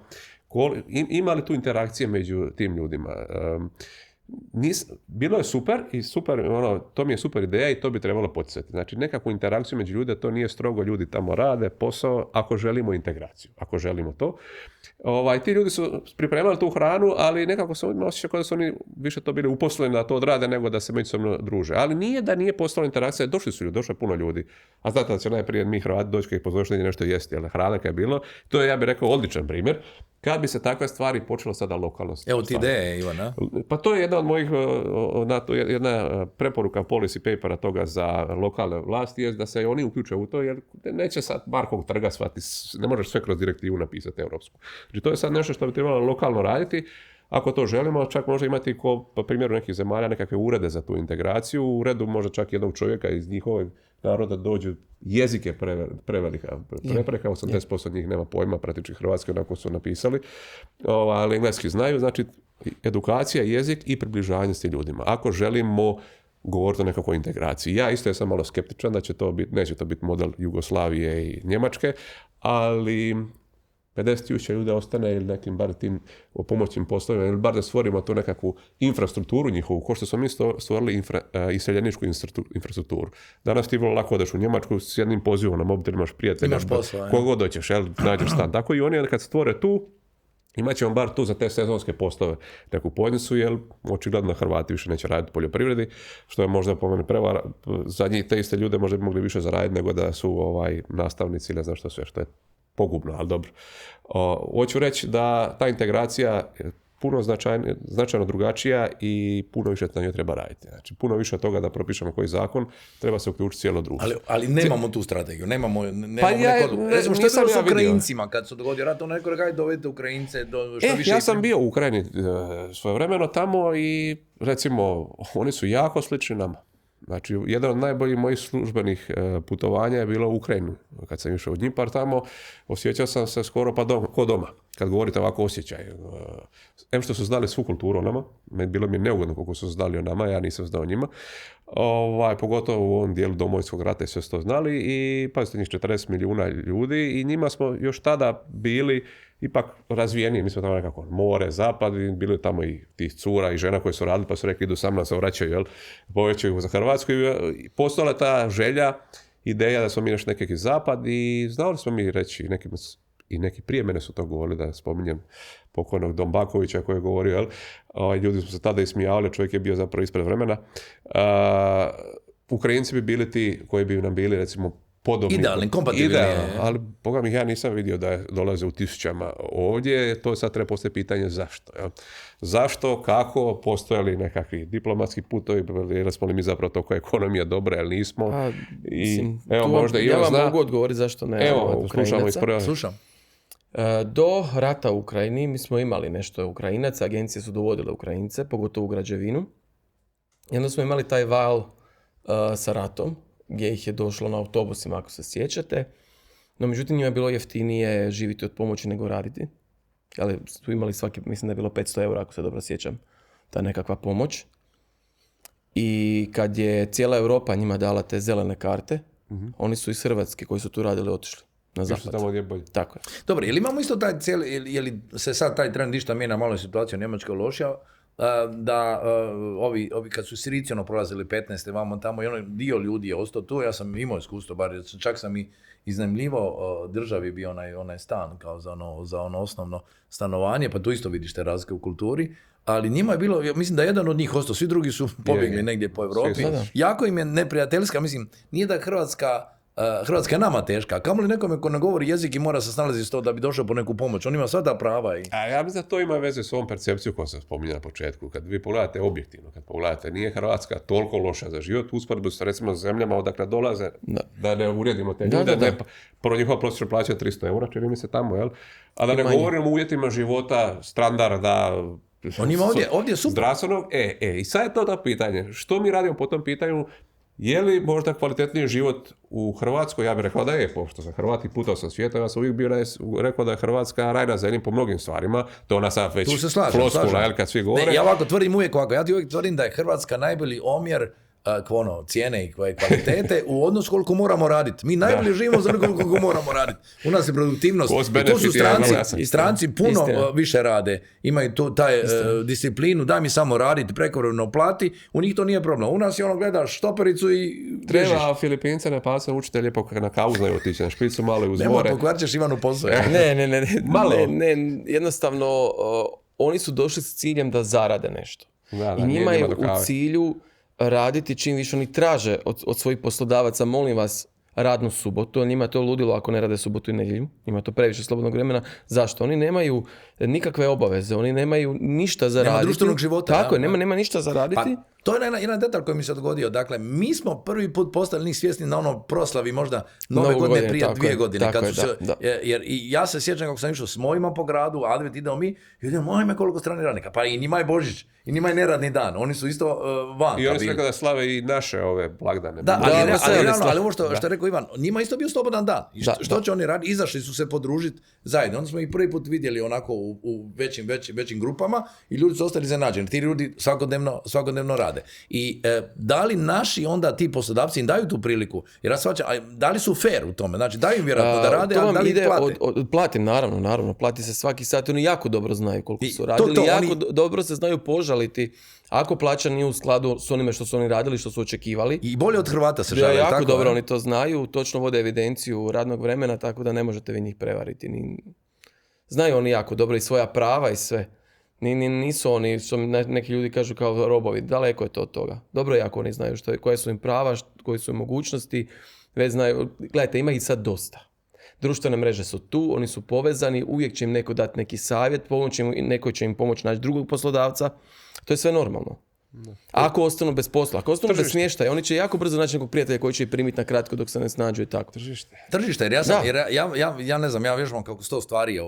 Ima li tu interakcije među tim ljudima? Bilo je super i to mi je super ideja i to bi trebalo poticati. Znači nekakvu interakciju među ljude, to nije strogo, ljudi tamo rade posao ako želimo integraciju, ako želimo to. Ti ljudi su pripremali tu hranu, ali nekako se osjeća kao da su oni više to bili uposleni da to odrade nego da se međusobno druže. Ali nije da nije postala interakcija, došlo je puno ljudi. A znate da će najprije mi Hrvati doći kad ih pozoveš nešto jesti, ali hrana kad je bilo, to je, ja bih rekao, odličan primjer. Kad bi se takve stvari počelo sada lokalno. Evo ti ideje, Ivana. Pa to je jedna od mojih, jedna preporuka policy papera toga za lokalne vlasti, je da se oni uključe u to, jer neće sad Markovog trga shvatiti, ne možeš sve kroz direktivu napisati europsku. Znači to je sad nešto što bi trebalo lokalno raditi. Ako to želimo, čak možda imati po primjeru nekih zemalja nekakve urede za tu integraciju. U uredu može čak jednog čovjeka iz njihovog naroda dođu. Jezik je prevelika prepreka, 80% njih nema pojma praktički hrvatski onako su napisali, ali engleski znaju. Znači edukacija, jezik i približavanje s tim ljudima. Ako želimo govoriti o nekakvoj integraciji. Ja isto sam malo skeptičan da će to biti, neće to biti model Jugoslavije i Njemačke, ali 50.000 ljudi ostane ili nekim bar tim pomoćnim poslovima, ili bar da stvorimo tu nekakvu infrastrukturu njihovu, ko što smo mi stvorili iseljeničku infrastrukturu. Danas ti vrlo lako odeš u Njemačku s jednim pozivom na mobitel, imaš prijatelja, Imaš posla, kogod hoćeš, nađeš stan. Tako i oni kad stvore tu, imat ćemo bar tu za te sezonske poslove neku pojednicu, jer očigledno Hrvati više neće raditi u poljoprivredi, što je možda po meni prevara. Za njih te iste ljude možda bi mogli više zaraditi nego da su nastavnici ili ne znam što sve, što je pogubno, ali dobro. Hoću reći da ta integracija je puno značajno drugačija i puno više na njoj treba raditi. Znači, puno više od toga da propišemo koji zakon, treba se uključiti cijelo društvo. Ali nemamo tu strategiju, nemamo recimo, što je bilo s Ukrajincima kad se dogodio rat, ono neko rekao, dovedite Ukrajince do što više... Ja sam bio u Ukrajini svojevremeno tamo i recimo, oni su jako slični nama. Znači, jedan od najboljih mojih službenih putovanja je bilo u Ukrajinu. Kad sam išao u Dnjipar tamo, osjećao sam se skoro pa ko doma. Kad govorite ovako osjećaj. Em što su znali svu kulturu o nama, bilo mi je neugodno koliko su znali o nama, ja nisam znao o njima. Pogotovo u ovom dijelu Domovinskog rata sve su to znali i pazite, njih 40 milijuna ljudi i njima smo još tada bili ipak razvijeniji. Mi smo tamo nekako more, zapad, i bilo je tamo i tih cura i žena koji su radili pa su rekli idu sa mnom, se vraćaju, povećaju za Hrvatsku i postojala ta želja, ideja da smo mi još nekakvi zapad i znali smo mi reći neki prije mene su to govorili, da spominjem pokojnog Dom Bakovića koji je govorio, ljudi su se tada ismijavali, čovjek je bio zapravo ispred vremena. Ukrajinci bi bili ti koji bi nam bili recimo podobni. Idealni, kompatibilni. Ali boga mi ja nisam vidio da dolaze u tisućama ovdje, to sad treba postaviti pitanje zašto. Jel? Zašto, kako, postoje li nekakvi diplomatski putovi, jer smo li mi zapravo toliko ekonomija dobra ili nismo. Ja vam mogu odgovoriti zašto ne. Evo, slušamo ispravo. Slušam. Do rata u Ukrajini mi smo imali nešto Ukrajinaca, agencije su dovodile Ukrajince, pogotovo u građevinu. I onda smo imali taj val sa ratom, gdje ih je došlo na autobusima, ako se sjećate. No, međutim, njima je bilo jeftinije živjeti od pomoći nego raditi. Ali su imali mislim da je bilo 500 eura, ako se dobro sjećam, ta nekakva pomoć. I kad je cijela Europa njima dala te zelene karte, oni su iz Hrvatske koji su tu radili otišli na zapad. Tamo gdje bolje. Tako je. Dobro, je li imamo isto taj cijeli, je li se sad taj trend ništa mijenja, malo je situacija u Njemačkoj lošija, da ovi kad su Sirijci prolazili 15. vamo tamo i dio ljudi je ostao tu, ja sam imao iskustvo, čak sam i iznajmljivao državi bio onaj stan kao za ono osnovno stanovanje, pa tu isto vidiš te razlike u kulturi, ali njima je bilo, mislim da jedan od njih ostao, svi drugi su pobjegli negdje po Europi. Jako im je neprijateljska, mislim, nije da Hrvatska je nama teška, a kamoli nekome ko ne govori jezik i mora se snalaziti s to da bi došao po neku pomoć. On ima sva ta prava. A ja mislim da to ima veze s ovom percepcijom koju sam spominjao na početku. Kad vi pogledate objektivno, nije Hrvatska toliko loša za život, usporedu sa recimo zemljama odakle dolaze, da ne uvrijedimo te ljude, prvo njihova prosječna plaća je 300 eura, čini mi se tamo, jel? A da ne govorimo o uvjetima života, standarda, on ima ovdje super. Zdravstvenog, i sad je to pitanje. Što mi radimo po tom pitanju? Je li možda kvalitetniji život u Hrvatskoj? Ja bih rekao da je, pošto sam Hrvat i putao sam svijetom, ja sam uvijek bio rekao da je Hrvatska raj na zemlji po mnogim stvarima. To ona sad već floskula, kad svi govore. Ne, ja ovako tvrdim uvijek ovako, ja ti uvijek tvrdim da je Hrvatska najbolji omjer cijene i kvalitete u odnosu koliko moramo raditi. Mi najbolje živimo za koliko moramo raditi. U nas je produktivnost. I tu su stranci puno više rade. Imaju taj disciplinu, daj mi samo raditi, prekovremeno plati. U njih to nije problem. U nas je gledaš štopericu i treba Filipince, Nepalce, učite lijepo na kavu znaju otići na špicu, malo i uz more. Nemoj, pokvarit ćeš Ivanu posao. Ne, jednostavno oni su došli s ciljem da zarade nešto. I njima je u cilju raditi čim više. Oni traže od svojih poslodavaca, molim vas, radnu subotu, njima je to ludilo ako ne rade subotu i nedjelju, njima je to previše slobodnog vremena. Zašto? Oni nemaju nikakve obaveze, oni nemaju ništa za raditi. Nema društvenog života. Tako je, nema ništa za raditi. Pa, to je jedan detalj koji mi se dogodio. Dakle, mi smo prvi put postali njih svjesni na proslavi možda nove godine prije 2 godine. Jer i ja se sjećam kako sam išao s mojima po gradu, Advent idemo mi, i idemo, ajme koliko strani radnika. Pa i njima je Božić, i njima je neradni dan. Oni su isto van. I oni su rekao da slave i naše ove blagdane. Ali ovo što je rekao Ivan, njima isto bio slobodan dan. I što će oni raditi? Izašli su se podružiti zajedno. Onda smo ih prvi put vidjeli onako u većim grupama i ljudi su ostali iznenađeni. Ti ljudi svakodnevno rade. rade. I da li naši onda ti poslodavci im daju tu priliku? Jer ja shvaćam, da li su fair u tome? Znači, daju im vjerojatno da rade, a da li ih plate? Plati, naravno, plati se svaki sat. Oni jako dobro znaju koliko su radili. Dobro se znaju požaliti ako plaća nije u skladu s onime što su oni radili, što su očekivali. I bolje od Hrvata se žele. Jako dobro, oni to znaju, točno vode evidenciju radnog vremena, tako da ne možete vi njih prevariti. Znaju oni jako dobro i svoja prava i sve. Nisu oni, što neki ljudi kažu kao robovi, daleko je to od toga. Dobro je ako oni znaju koje su im prava, koje su im mogućnosti. Već znaju, gledajte, ima ih sad dosta. Društvene mreže su tu, oni su povezani, uvijek će im neko dati neki savjet, neko će im pomoći naći drugog poslodavca. To je sve normalno. Ako ostanu bez posla, ako ostanu bez smještaja, oni će jako brzo naći nekog prijatelja koji će ih primiti na kratko dok se ne snađu i tako. Tržište, ja ne znam, ja vježbam kako 100 stvari,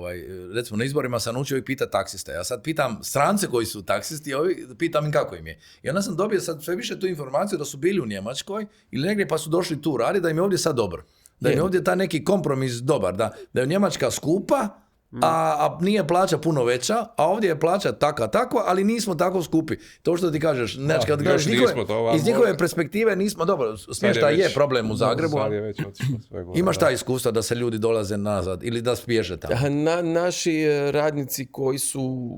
recimo na izborima sam naučio i pitati taksiste. Ja sad pitam strance koji su taksisti, pitam im kako im je. I onda sam dobio sad sve više tu informaciju da su bili u Njemačkoj ili negdje pa su došli tu raditi, da im je ovdje sad dobro. Da im je ovdje taj neki kompromis dobar, da je Njemačka skupa, a nije plaća puno veća, a ovdje je plaća takva, ali nismo tako skupi. To što ti kažeš, iz njihove perspektive nismo dobro. Smještaj je problem u Zagrebu. Imaš ta iskustva da se ljudi dolaze nazad ili da spježe tamo? Naši radnici koji su...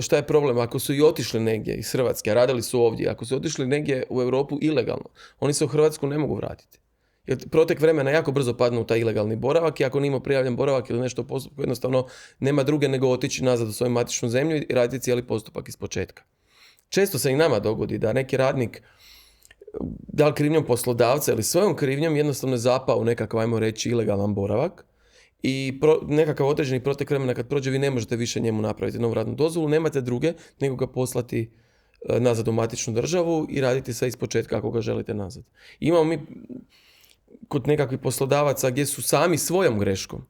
Šta je problem? Ako su i otišli negdje iz Hrvatske, a radili su ovdje, ako su otišli negdje u Europu ilegalno, oni se u Hrvatsku ne mogu vratiti. Jer protek vremena jako brzo padnu u taj ilegalni boravak i ako nima prijavljen boravak ili nešto u postupku, jednostavno nema druge nego otići nazad u svoju matičnu zemlju i raditi cijeli postupak iz početka. Često se i nama dogodi da neki radnik, da li krivnjom poslodavca ili svojom krivnjom, jednostavno je zapao u nekakav, ajmo reći, ilegalan boravak i nekakav određeni protek vremena kad prođe, vi ne možete više njemu napraviti novu radnu dozvolu, nemate druge nego ga poslati nazad u matičnu državu i raditi sve iz početka ako ga želite nazad. Imamo mi kod nekakvih poslodavaca gdje su sami svojom greškom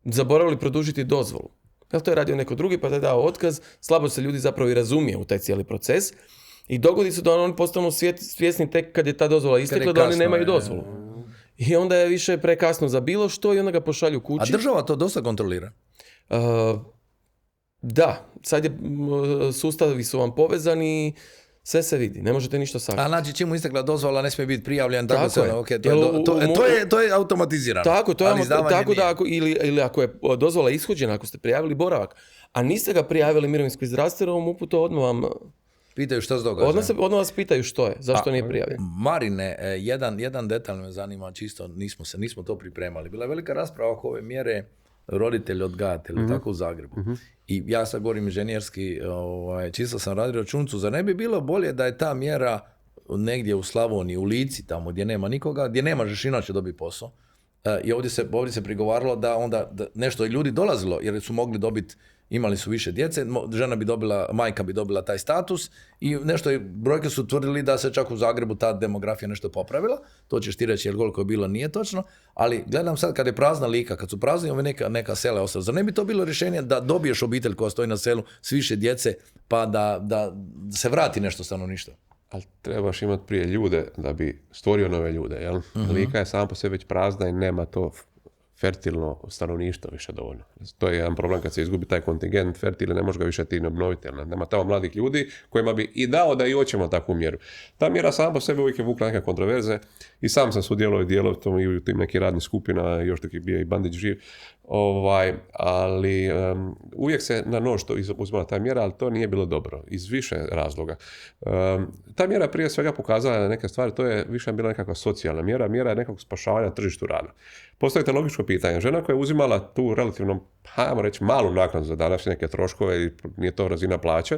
zaboravili produžiti dozvolu. Jel to je radio neko drugi pa da je dao otkaz, slabo se ljudi zapravo i razumije u taj cijeli proces i dogodi se da oni postanu svjesni tek kad je ta dozvola istekla da oni nemaju dozvolu. I onda je više prekasno za bilo što i onda ga pošalju kući. A država to dosta kontrolira? Da, sad je sustavi su vam povezani, sve se vidi, ne možete ništa sakriti. A znači čim mu istekla dozvola ne smije biti prijavljen, tako se to je automatizirano. Tako da ili ako je dozvola ishođena, ako ste prijavili boravak, a niste ga prijavili mirovinsko i zdravstveno, MUP-u to odmah vam pitaju što se događa. Odmah vas pitaju što je, zašto nije prijavljen. Marine, jedan detalj me zanima, čisto nismo to pripremali. Bila je velika rasprava oko ove mjere roditelj odgajatelj, tako u Zagrebu. I ja sad govorim inženjerski, čisto sam radio računicu, zar ne bi bilo bolje da je ta mjera negdje u Slavoniji, u Lici, tamo gdje nema nikoga, gdje ne možeš inače dobiti posao. I ovdje se prigovaralo da onda nešto ljudi dolazilo, jer su mogli dobiti, imali su više djece, majka bi dobila taj status i nešto, brojke su tvrdili da se čak u Zagrebu ta demografija nešto popravila, to ćeš ti reći jer koliko je bilo nije točno, ali gledam sad kad je prazna Lika, kad su prazni ove neka sela ostala, zar ne bi to bilo rješenje da dobiješ obitelj koja stoji na selu s više djece pa da se vrati nešto stanovništvo? Ali trebaš imati prije ljude da bi stvorio nove ljude, jel? Lika je sama po sebi već prazna i nema to fertilno stanovništvo više dovoljno. To je jedan problem kad se izgubi taj kontingent fertilni, ne može ga više ti ne obnoviti. Nema tamo mladih ljudi kojima bi i dao da i hoćemo takvu mjeru. Ta mjera sama po sebi uvijek je vukla neke kontroverze i sam sam sudjelovao i u tim nekim radnih skupina, još dok je bio i Bandić živ. Ali uvijek se na nož to uzmala ta mjera, ali to nije bilo dobro iz više razloga. Ta mjera prije svega pokazala na neke stvari, to je više bila nekakva socijalna mjera je nekakvog spašavanja tržištu rada. Postavite logičko pitanje, žena koja je uzimala tu relativno, hajmo reći, malu naknadu za današnje neke troškove i nije to razina plaće,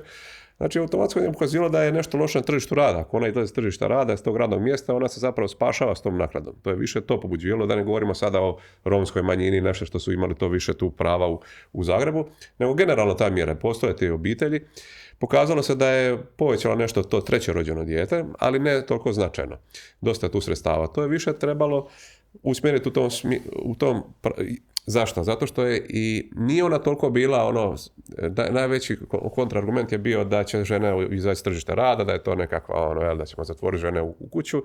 znači automatski je pokazilo da je nešto loše na tržištu rada. Ako ona izlazi s tržišta rada, iz tog radnog mjesta, ona se zapravo spašava s tom naknadom. To je više to pobuđivalo, da ne govorimo sada o romskoj manjini, nešto što su imali to više tu prava u Zagrebu, nego generalno ta mjera. Postoje te obitelji. Pokazalo se da je povećalo nešto to treće rođeno dijete, ali ne toliko značajno. Dosta je tu sredstava. To je više trebalo usmjeriti u tom zašto? Zato što je i nije ona toliko bila najveći kontraargument je bio da će žene izaći s tržišta rada, da je to nekakva da ćemo zatvoriti žene u kuću.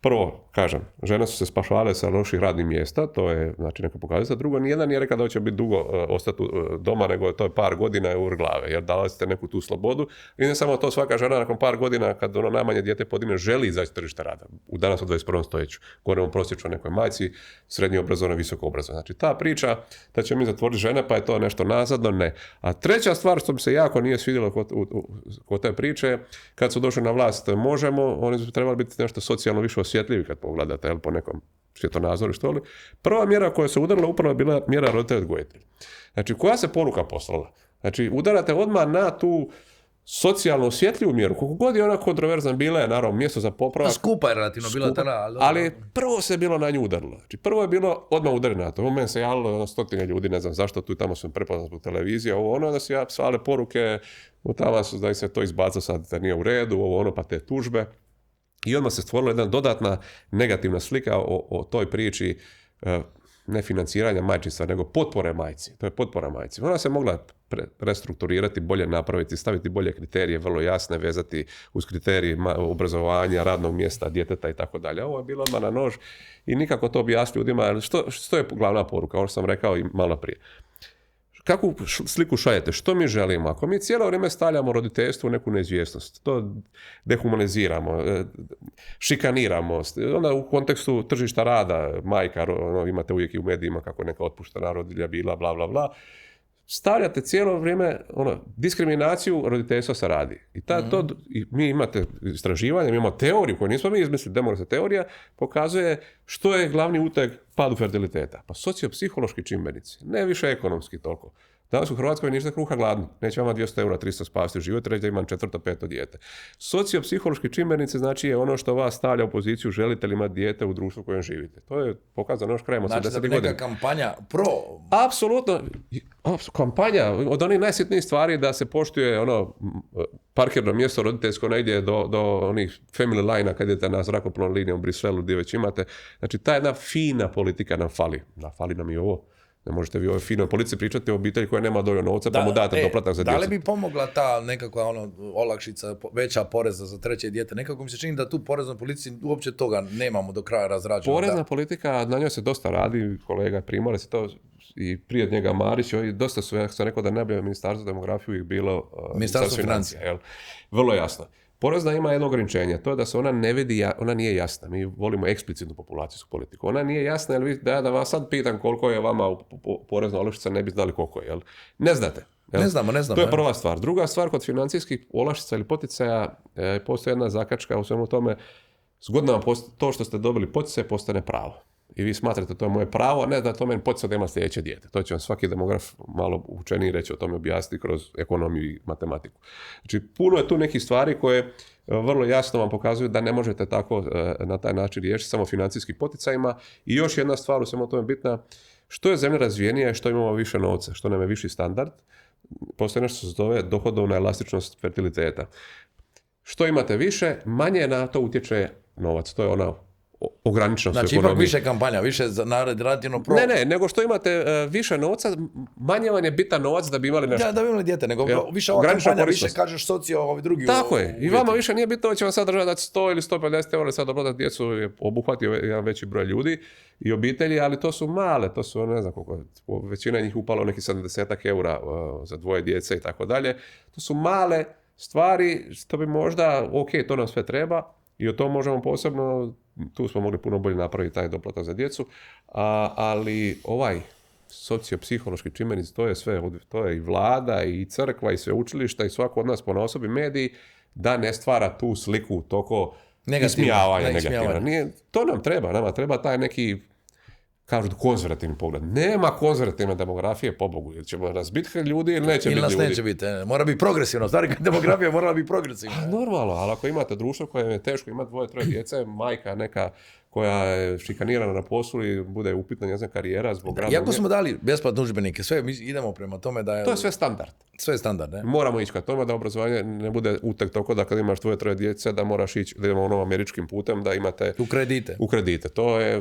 prvo, kažem, žene su se spašavale sa loših radnih mjesta, to je znači neka pokazatelj. Drugo, nijedan nije rekao da će biti dugo ostati doma, nego to je par godina ur glave, jer dali ste neku tu slobodu. I ne samo to, svaka žena nakon par godina, kad ono najmanje dijete podigne, želi izaći tržište rada. U danas u 21. stoljeću. Govorimo prosječno o nekoj majci, srednje obrazovane, visoko obrazovane. Znači ta priča da će mi zatvoriti žene, pa je to nešto nazadno, ne. A treća stvar što mi se jako nije svidjelo kod te priče, kad su došli na vlast Možemo, oni su trebali biti nešto socijalno više osjetljivi kad pogledate, jel, po nekom svjetonazoru što li. Prva mjera koja se udarila upravo je bila mjera roditelj odgojitelj. Znači, koja se poruka poslala? Znači, udarate odmah na tu socijalno osjetljivu mjeru, koliko god je ona kontroverzna bila, je naravno mjesto za popravak. Skupa je relativno bila tada. Ali prvo se bilo na nju udarilo. Znači, prvo je bilo odmah udariti na to. U meni se javilo stotine ljudi, ne znam zašto, tu i tamo su prepoznali zbog televizije, ovo ono, da su slale poruke, u tamo su da se to izbaca sad, da nije u redu, ovo ono, pa te tužbe. I odmah se stvorila jedna dodatna negativna slika o toj priči, ne financiranja majčinstva, nego potpore majci. To je potpora majci. Ona se mogla restrukturirati, bolje napraviti, staviti bolje kriterije, vrlo jasne, vezati uz kriterije obrazovanja, radnog mjesta, djeteta i tako dalje. Ovo je bilo odmah na nož i nikako to objasni ljudima. Što je glavna poruka? Ono što sam rekao i malo prije. Kakvu sliku šaljete? Što mi želimo? Ako mi cijelo vrijeme stavljamo roditeljstvo u neku neizvjesnost, to dehumaniziramo, šikaniramo, onda u kontekstu tržišta rada, majka, imate uvijek i u medijima kako neka otpuštena rodilja bila, bla, bla, bla, stavljate cijelo vrijeme diskriminaciju roditeljstva se radi. I mi imate istraživanje, mi imamo teoriju koju nismo mi izmislili, demografska teorija, pokazuje što je glavni uteg padu fertiliteta. Pa sociopsihološki čimbenici, ne više ekonomski toliko. Danas u Hrvatskoj ništa kruha gladni. Neće vama 200 eura, 300 spasti život, reći da imam 4. 5. dijete. Sociopsihološki čimbenici znači je ono što vas stavlja u poziciju želite li imati dijete u društvu u kojem živite. To je pokazano još krajem 80. godina. Znači da bi neka kampanja Apsolutno. Kampanja od onih najsitnijih stvari da se poštuje parkirno mjesto roditeljsko negdje do onih family line-a kad idete na zrakoplovnom linijom u Briselu gdje već imate. Znači ta jedna fina politika nam fali. Fali nam i ovo. Ne možete vi o finoj politici pričati o obitelji koja nema dovoljno novca, pa mu date doplatak za djecu. Da li bi pomogla ta nekakva olakšica, veća poreza za treće dijete? Nekako mi se čini da tu poreznoj politici uopće toga nemamo do kraja razrađeno. Porezna politika, na njoj se dosta radi, kolega Primorac je to i prije njega Marić, i dosta su, ja sam rekao da najbolje ministarstvo demografije uvijek bilo ministarstvo financija. Vrlo jasno. Porezna ima jedno ograničenje, to je da se ona ne vidi, ona nije jasna. Mi volimo eksplicitnu populacijsku politiku. Ona nije jasna, jer da vas sad pitam koliko je vama porezna olakšica, ne bi znali koliko je. Jel? Ne znate. Jel? Ne znamo. To je prva stvar. Druga stvar, kod financijskih olakšica ili poticaja, postoji jedna zakačka u svemu tome. S godinama to što ste dobili poticaj postane pravo. I vi smatrate to je moje pravo, ne da to meni poticaj da ima sljedeće dijete. To će vam svaki demograf malo učeniji reći o tome, objasniti kroz ekonomiju i matematiku. Znači, puno je tu nekih stvari koje vrlo jasno vam pokazuju da ne možete tako na taj način riješiti samo financijskim poticajima. I još jedna stvar u svemu tome bitna, što je zemlja razvijenija i što imamo više novca, što nam je viši standard, postoji nešto što se zove dohodovna elastičnost fertiliteta. Što imate više, manje na to utječe novac. To je ograničenost znači, ekonomije. Ipak više kampanja, više za raditi Ne, nego što imate više novca, manje vam je bitan novac da bi imali nešto. Da bi imali dijete, nego više ova kampanja, više kažeš socio, ovi drugi. Tako je, i vama više nije bitno, će vam sad držati 100 ili 150 eura, sad dobro djecu je obuhvatio jedan veći broj ljudi i obitelji, ali to su male, to su, ne znam koliko, većina njih upalo neki 70 eura za dvoje djece i tako dalje. To su male stvari, što bi možda, to nam sve treba, i o tom možemo posebno, tu smo mogli puno bolje napraviti taj doplatak za djecu, ali sociopsihološki čimbenici, to je sve, to je i vlada, i crkva, i sveučilišta, i svako od nas ponaosobi mediji, da ne stvara tu sliku toliko ismijavanja negativna. To nam treba, nama treba taj neki, kažu, konzervativni pogled. Nema konzervativne demografije, pobogu. Ili ćemo nas biti ljudi ili neće biti ljudi. Ili nas neće biti. Mora biti progresivno. Stari, demografija mora biti progresivna. Normalno, ali ako imate društvo koje je teško, ima 2-3 djece, majka neka koja je šikanirana na poslu i bude upitna njezina karijera zbog radnog. Iako smo dali besplatne udžbenike, sve mi idemo prema tome da je... To je sve standard. Sve je standard, ne? Moramo ići ka tome da obrazovanje ne bude uteg toliko da kad imaš 2-3 djece da moraš ići, da idemo američkim putem, da imate... U kredite.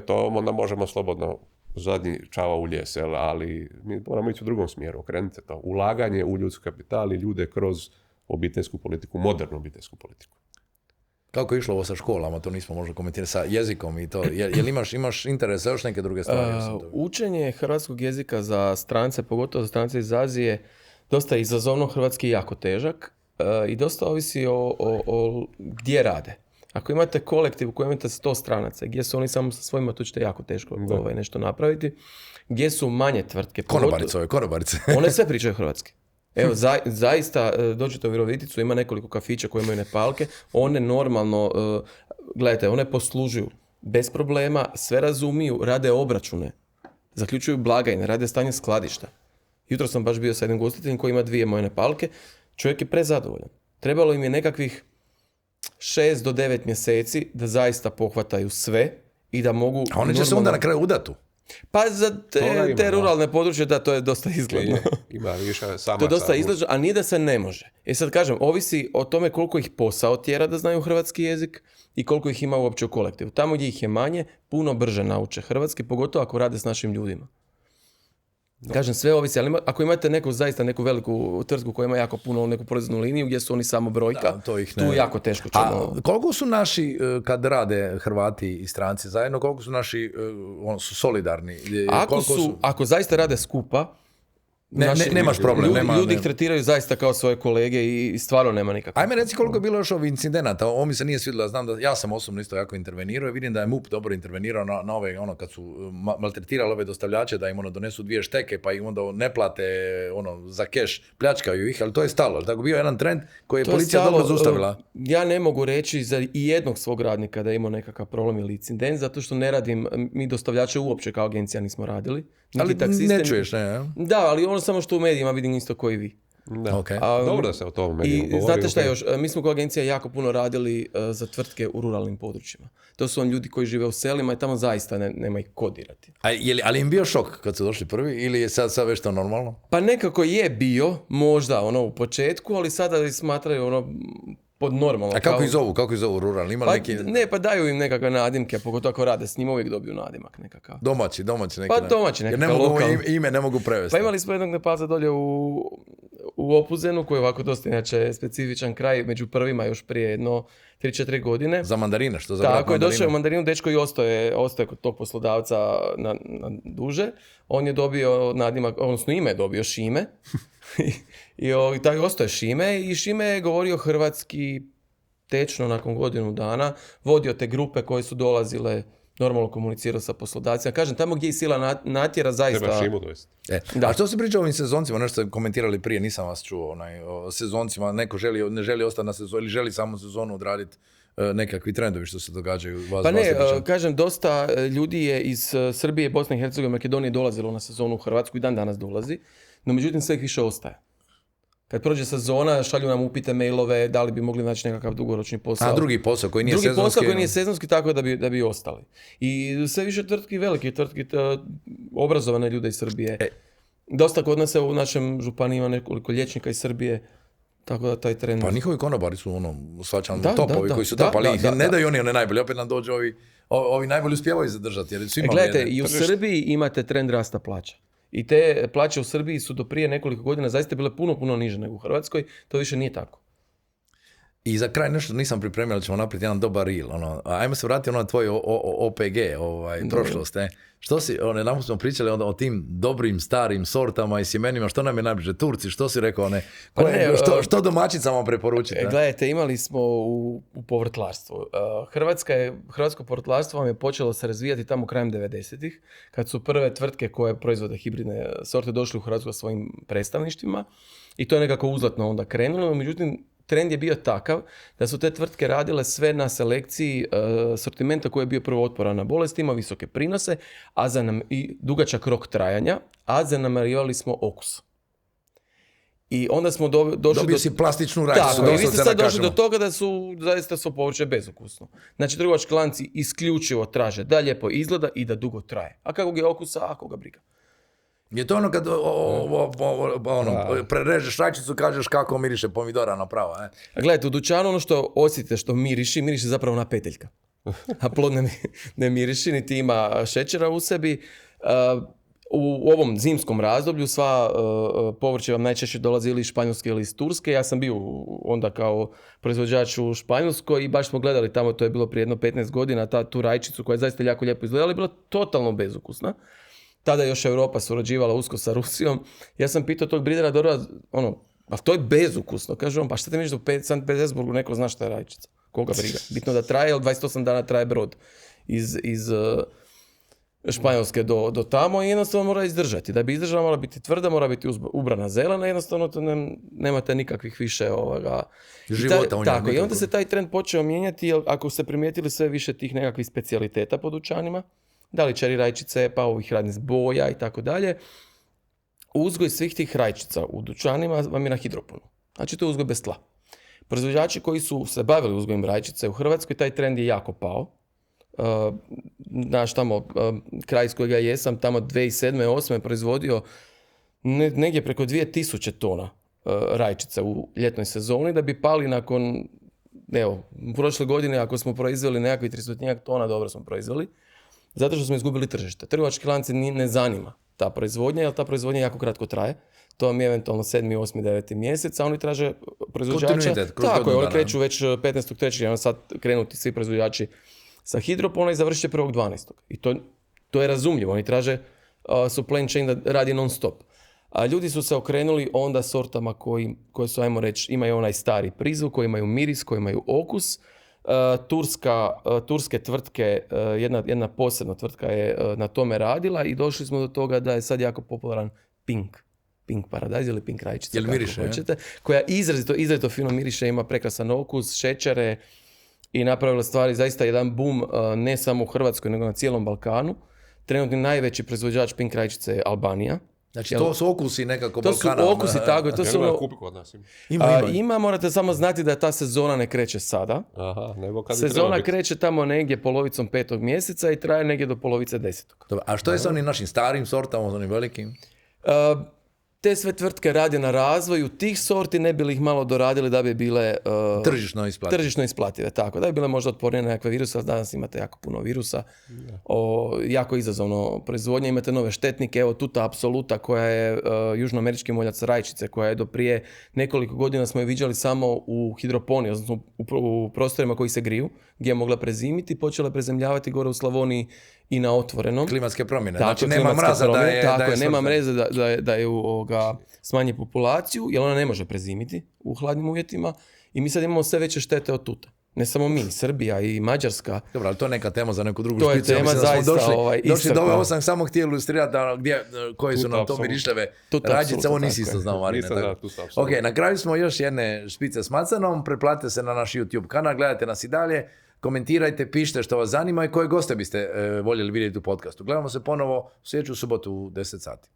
To onda možemo slobodno zadnji čava u ljes, ali mi moramo ići u drugom smjeru, okrenite to. Ulaganje u ljudski kapital i ljude kroz obiteljsku politiku, modernu obiteljsku politiku. Kako je išlo ovo sa školama, to nismo možda komentirati, sa jezikom i to. Jel imaš interesa, još neke druge stvari? Učenje hrvatskog jezika za strance, pogotovo za strance iz Azije, dosta je izazovno, hrvatski je jako težak i dosta ovisi o gdje rade. Ako imate kolektiv u kojem imate 100 stranaca, gdje su oni samo sa svojima, to ćete jako teško nešto napraviti. Gdje su manje tvrtke. Konobarice. One sve pričaju hrvatski. Evo, zaista, dođete u Viroviticu, ima nekoliko kafića koji imaju Nepalke, one normalno, gledajte, one poslužuju bez problema, sve razumiju, rade obračune, zaključuju blagajne, rade stanje skladišta. Jutro sam baš bio sa jednim gostiteljem koji ima 2 moje Nepalke, čovjek je prezadovoljan. Trebalo im je nekakvih 6 do 9 mjeseci da zaista pohvataju sve i da mogu... A one će se onda na kraju udatu. Pa za te ruralne područje, da, to je dosta izgledno. Ima više sama. To je dosta izgledno, a nije da se ne može. Sad kažem, ovisi o tome koliko ih posao tjera da znaju hrvatski jezik i koliko ih ima uopće u kolektivu. Tamo gdje ih je manje, puno brže nauče hrvatski, pogotovo ako rade s našim ljudima. Kažem, sve ovisi, ali ako imate zaista neku veliku tvrtku koja ima jako puno neku proizvodnu liniju gdje su oni samo brojka, tu jako teško ćemo... A koliko su naši, kad rade Hrvati i stranci zajedno, koliko su naši su solidarni? Ako zaista rade skupa, nemaš problem. Ljudi ih tretiraju zaista kao svoje kolege i stvarno nema nikakvog. Ajme reci koliko je bilo još ovih incidenata. Ovo mi se nije svidjelo. Znam da ja sam osobno isto jako intervenirao i vidim da je MUP dobro intervenirao na ove, kad su maltretirali ove dostavljače, da im donesu 2 šteke pa im onda ne plate za keš, pljačkaju ih, ali to je stalo. Tako bio jedan trend koji je policija dobro zaustavila. Ja ne mogu reći za i jednog svog radnika da je imao nekakav problem ili incident, zato što ne radim, mi dostavljače uopće kao agencija nismo radili. Ali ne čuješ, ne? Da, ali ono samo što u medijima vidim isto koji vi. Da. Okay. Dobro da se o tom medijima govori. Znate šta još? Mi smo kao agencija jako puno radili za tvrtke u ruralnim područjima. To su ljudi koji žive u selima i tamo zaista nema ih kodirati. Ali im bio šok kad su došli prvi ili je sad već to normalno? Pa nekako je bio, možda u početku, ali sada smatraju pod normalno. A kako ih zovu ruralni? Pa daju im nekakve nadimke, pogotovo ako rade s njima, uvijek dobiju nadimak nekakav. Domaći neki. Pa domaći nekakav. Jer ne mogu ime ne mogu prevesti. Pa imali smo jednog Nepalca dolje u Opuzenu, koji je ovako dosta inače specifičan kraj, među prvima još prije jedno 3-4 godine. Za mandarine, što za Tako je, došao u mandarinu dečko i ostaje kod tog poslodavca na duže. On je dobio nadimak, odnosno ime je dobio Šime. I taj ostaje Šime i Šime je govorio hrvatski tečno nakon godinu dana, vodio te grupe koje su dolazile, normalno komunicirao sa poslodavcima. Kažem, tamo gdje je sila natjera zaista... Treba Šimu dovesti. A što se priča o ovim sezoncima? Nešto ste komentirali prije, nisam vas čuo o sezoncima. Neko ne želi ostati na sezonu ili želi samo sezonu odraditi. Nekakvi trendovi što se događaju vas. Pa ne, kažem, dosta ljudi je iz Srbije, Bosne i Hercegovine, Makedonije dolazilo na sezonu u Hrvatsku i dan danas dolazi, no međutim sve ih više ostaje. Kad prođe sezona, šalju nam upite, mailove, da li bi mogli naći nekakav dugoročni posao. A drugi posao koji nije sezonski. Drugi posao koji nije sezonski, tako da bi ostali. I sve više tvrtki, velike tvrtki, obrazovane ljude iz Srbije. Dosta kod nas u našem županiji ima nekoliko liječnika iz Srbije, tako da taj trend... Pa njihovi konobari su svačan topovi koji su topali. Ne daju oni najbolji, opet nam dođu ovi najbolji uspijevaju zadržati. Gledajte, i u Srbiji imate trend rasta plaća. I te plaće u Srbiji su do prije nekoliko godina zaista bile puno niže nego u Hrvatskoj. To više nije tako. I za kraj nešto nisam pripremio, ali ćemo napraviti jedan dobar reel. Ajmo se vratiti na tvoj OPG, prošlost. Što si, nam smo pričali o tim dobrim, starim sortama i sjemenima, što nam je najbliže? Turci, što si rekao? Što domaćicama preporučite? Gledajte, imali smo u povrtlarstvu. Hrvatsko povrtlarstvo vam je počelo se razvijati tamo krajem 90-ih, kad su prve tvrtke koje proizvode hibridne sorte došli u Hrvatsku sa svojim predstavništvima i to je nekako uzletno onda krenulo. Međutim, trend je bio takav da su te tvrtke radile sve na selekciji sortimenta koji je bio prvo otporan na bolesti, ima visoke prinose, i dugačak rok trajanja, a zanemarivali smo okus. I onda smo dobio si plastičnu rajčicu. Tako, i vi ste sad došli do toga da su zaista svo povrće bezokusno. Znači, trgovački lanci isključivo traže da lijepo izgleda i da dugo traje. A kakvog je okusa, ako ga briga. Je to kad prerežeš rajčicu, kažeš kako miriše pomidora napravo. Gledajte, u dućanu ono što osjetite, što miriši zapravo na peteljka. A plod ne miriši, niti ima šećera u sebi. u ovom zimskom razdoblju sva povrće vam najčešće dolazi ili iz Španjolske ili iz Turske. Ja sam bio onda kao proizvođač u Španjolskoj i baš smo gledali tamo, to je bilo prije jedno 15 godina, tu rajčicu koja je zaista jako lijepo izgledala i bila totalno bezukusna. Tada je još Europa surađivala usko sa Rusijom. Ja sam pitao tog bridera, dobro, ali to je bezukusno. Kaže on, pa šta te misliš da u Sankt Petersburgu neko zna šta je rajčica? Koga briga? Bitno da traje, jer 28 dana traje brod iz Španjolske do tamo i jednostavno mora izdržati. Da bi izdržala mora biti tvrda, mora biti ubrana zelena, jednostavno nemate nikakvih više života u njoj. Tako, i onda se taj trend počeo mijenjati, jer ako ste primijetili sve više tih nekakvih specijaliteta po dućanima, da li čeri rajčice, pa ovih radnih boja i tako dalje, uzgoj svih tih rajčica u dućanima vam je na hidroponu. Znači to je uzgoj bez tla. Proizvođači koji su se bavili uzgojem rajčice u Hrvatskoj, taj trend je jako pao. Znaš, tamo, kraj iz kojega jesam, tamo 2007. 2008. proizvodio negdje preko 2000 tona rajčica u ljetnoj sezoni, da bi pali nakon, prošle godine ako smo proizveli nekakvih 300 tona, dobro smo proizveli, zato što smo izgubili tržište. Trgovački lanci ne zanima ta proizvodnja, jer ta proizvodnja jako kratko traje. To vam je eventualno 7., 8., 9. mjesec, a oni traže proizvođača. Tako je, oni kreću već 15.3. Jedan sad krenuti svi proizvođači sa hidropona i završit će 1.12. I to je razumljivo. Oni traže supply chain da radi non stop. A ljudi su se okrenuli onda sortama koje su, ajmo reći, imaju onaj stari prizvuk, koji imaju miris, koji imaju okus. Turske tvrtke, jedna posebna tvrtka je na tome radila i došli smo do toga da je sad jako popularan Pink paradajz ili pink rajčica, kako hoćete, koja izrazito fino miriše, ima prekrasan okus, šećere i napravila stvari zaista jedan boom ne samo u Hrvatskoj nego na cijelom Balkanu. Trenutni najveći proizvođač pink rajčice je Albanija. Znači to su okusi nekako Balkana. To su okusi, tako. To su kupi kod nas. Ima, morate samo znati da ta sezona ne kreće sada. Aha, nego kad sezona kreće tamo negdje polovicom 5. mjeseca i traje negdje do polovice 10. Dobro, a što je sa onim našim starim sortama, onim velikim? Te sve rade na razvoju tih sorti, ne bi li ih malo doradili da bi bile tržišno isplative. Tako, da bi bile možda otpornije na nekakve viruse, ali danas imate jako puno virusa. Jako izazovno proizvodnje, imate nove štetnike. Evo tuta apsoluta koja je južnoamerički moljac rajčice, koja je do prije nekoliko godina smo je viđali samo u hidroponiji, odnosno u prostorima koji se griju, gdje je mogla prezimiti, počela prezemljavati gore u Slavoniji i na otvorenom. Klimatske promjene. Tako, znači nema mraza nema mreze da je smanji populaciju, jer ona ne može prezimiti u hladnim uvjetima i mi sad imamo sve veće štete od tuta. Ne samo mi, Srbija i Mađarska. Dobro, ali to je neka tema za neku drugu špicu. To je tema zaista došli do ove, sam samo htio ilustrirati koje su nam to mirišljive rajčice, ovo nisi isto znao, Marina. Ok, na kraju smo još jedne špice s macanom, pretplatite se na naš YouTube kanal, gledajte nas i dalje, komentirajte, pišite što vas zanima i koje goste biste voljeli vidjeti u podcastu. Gledamo se ponovo u sljedeću subotu u 10 sati.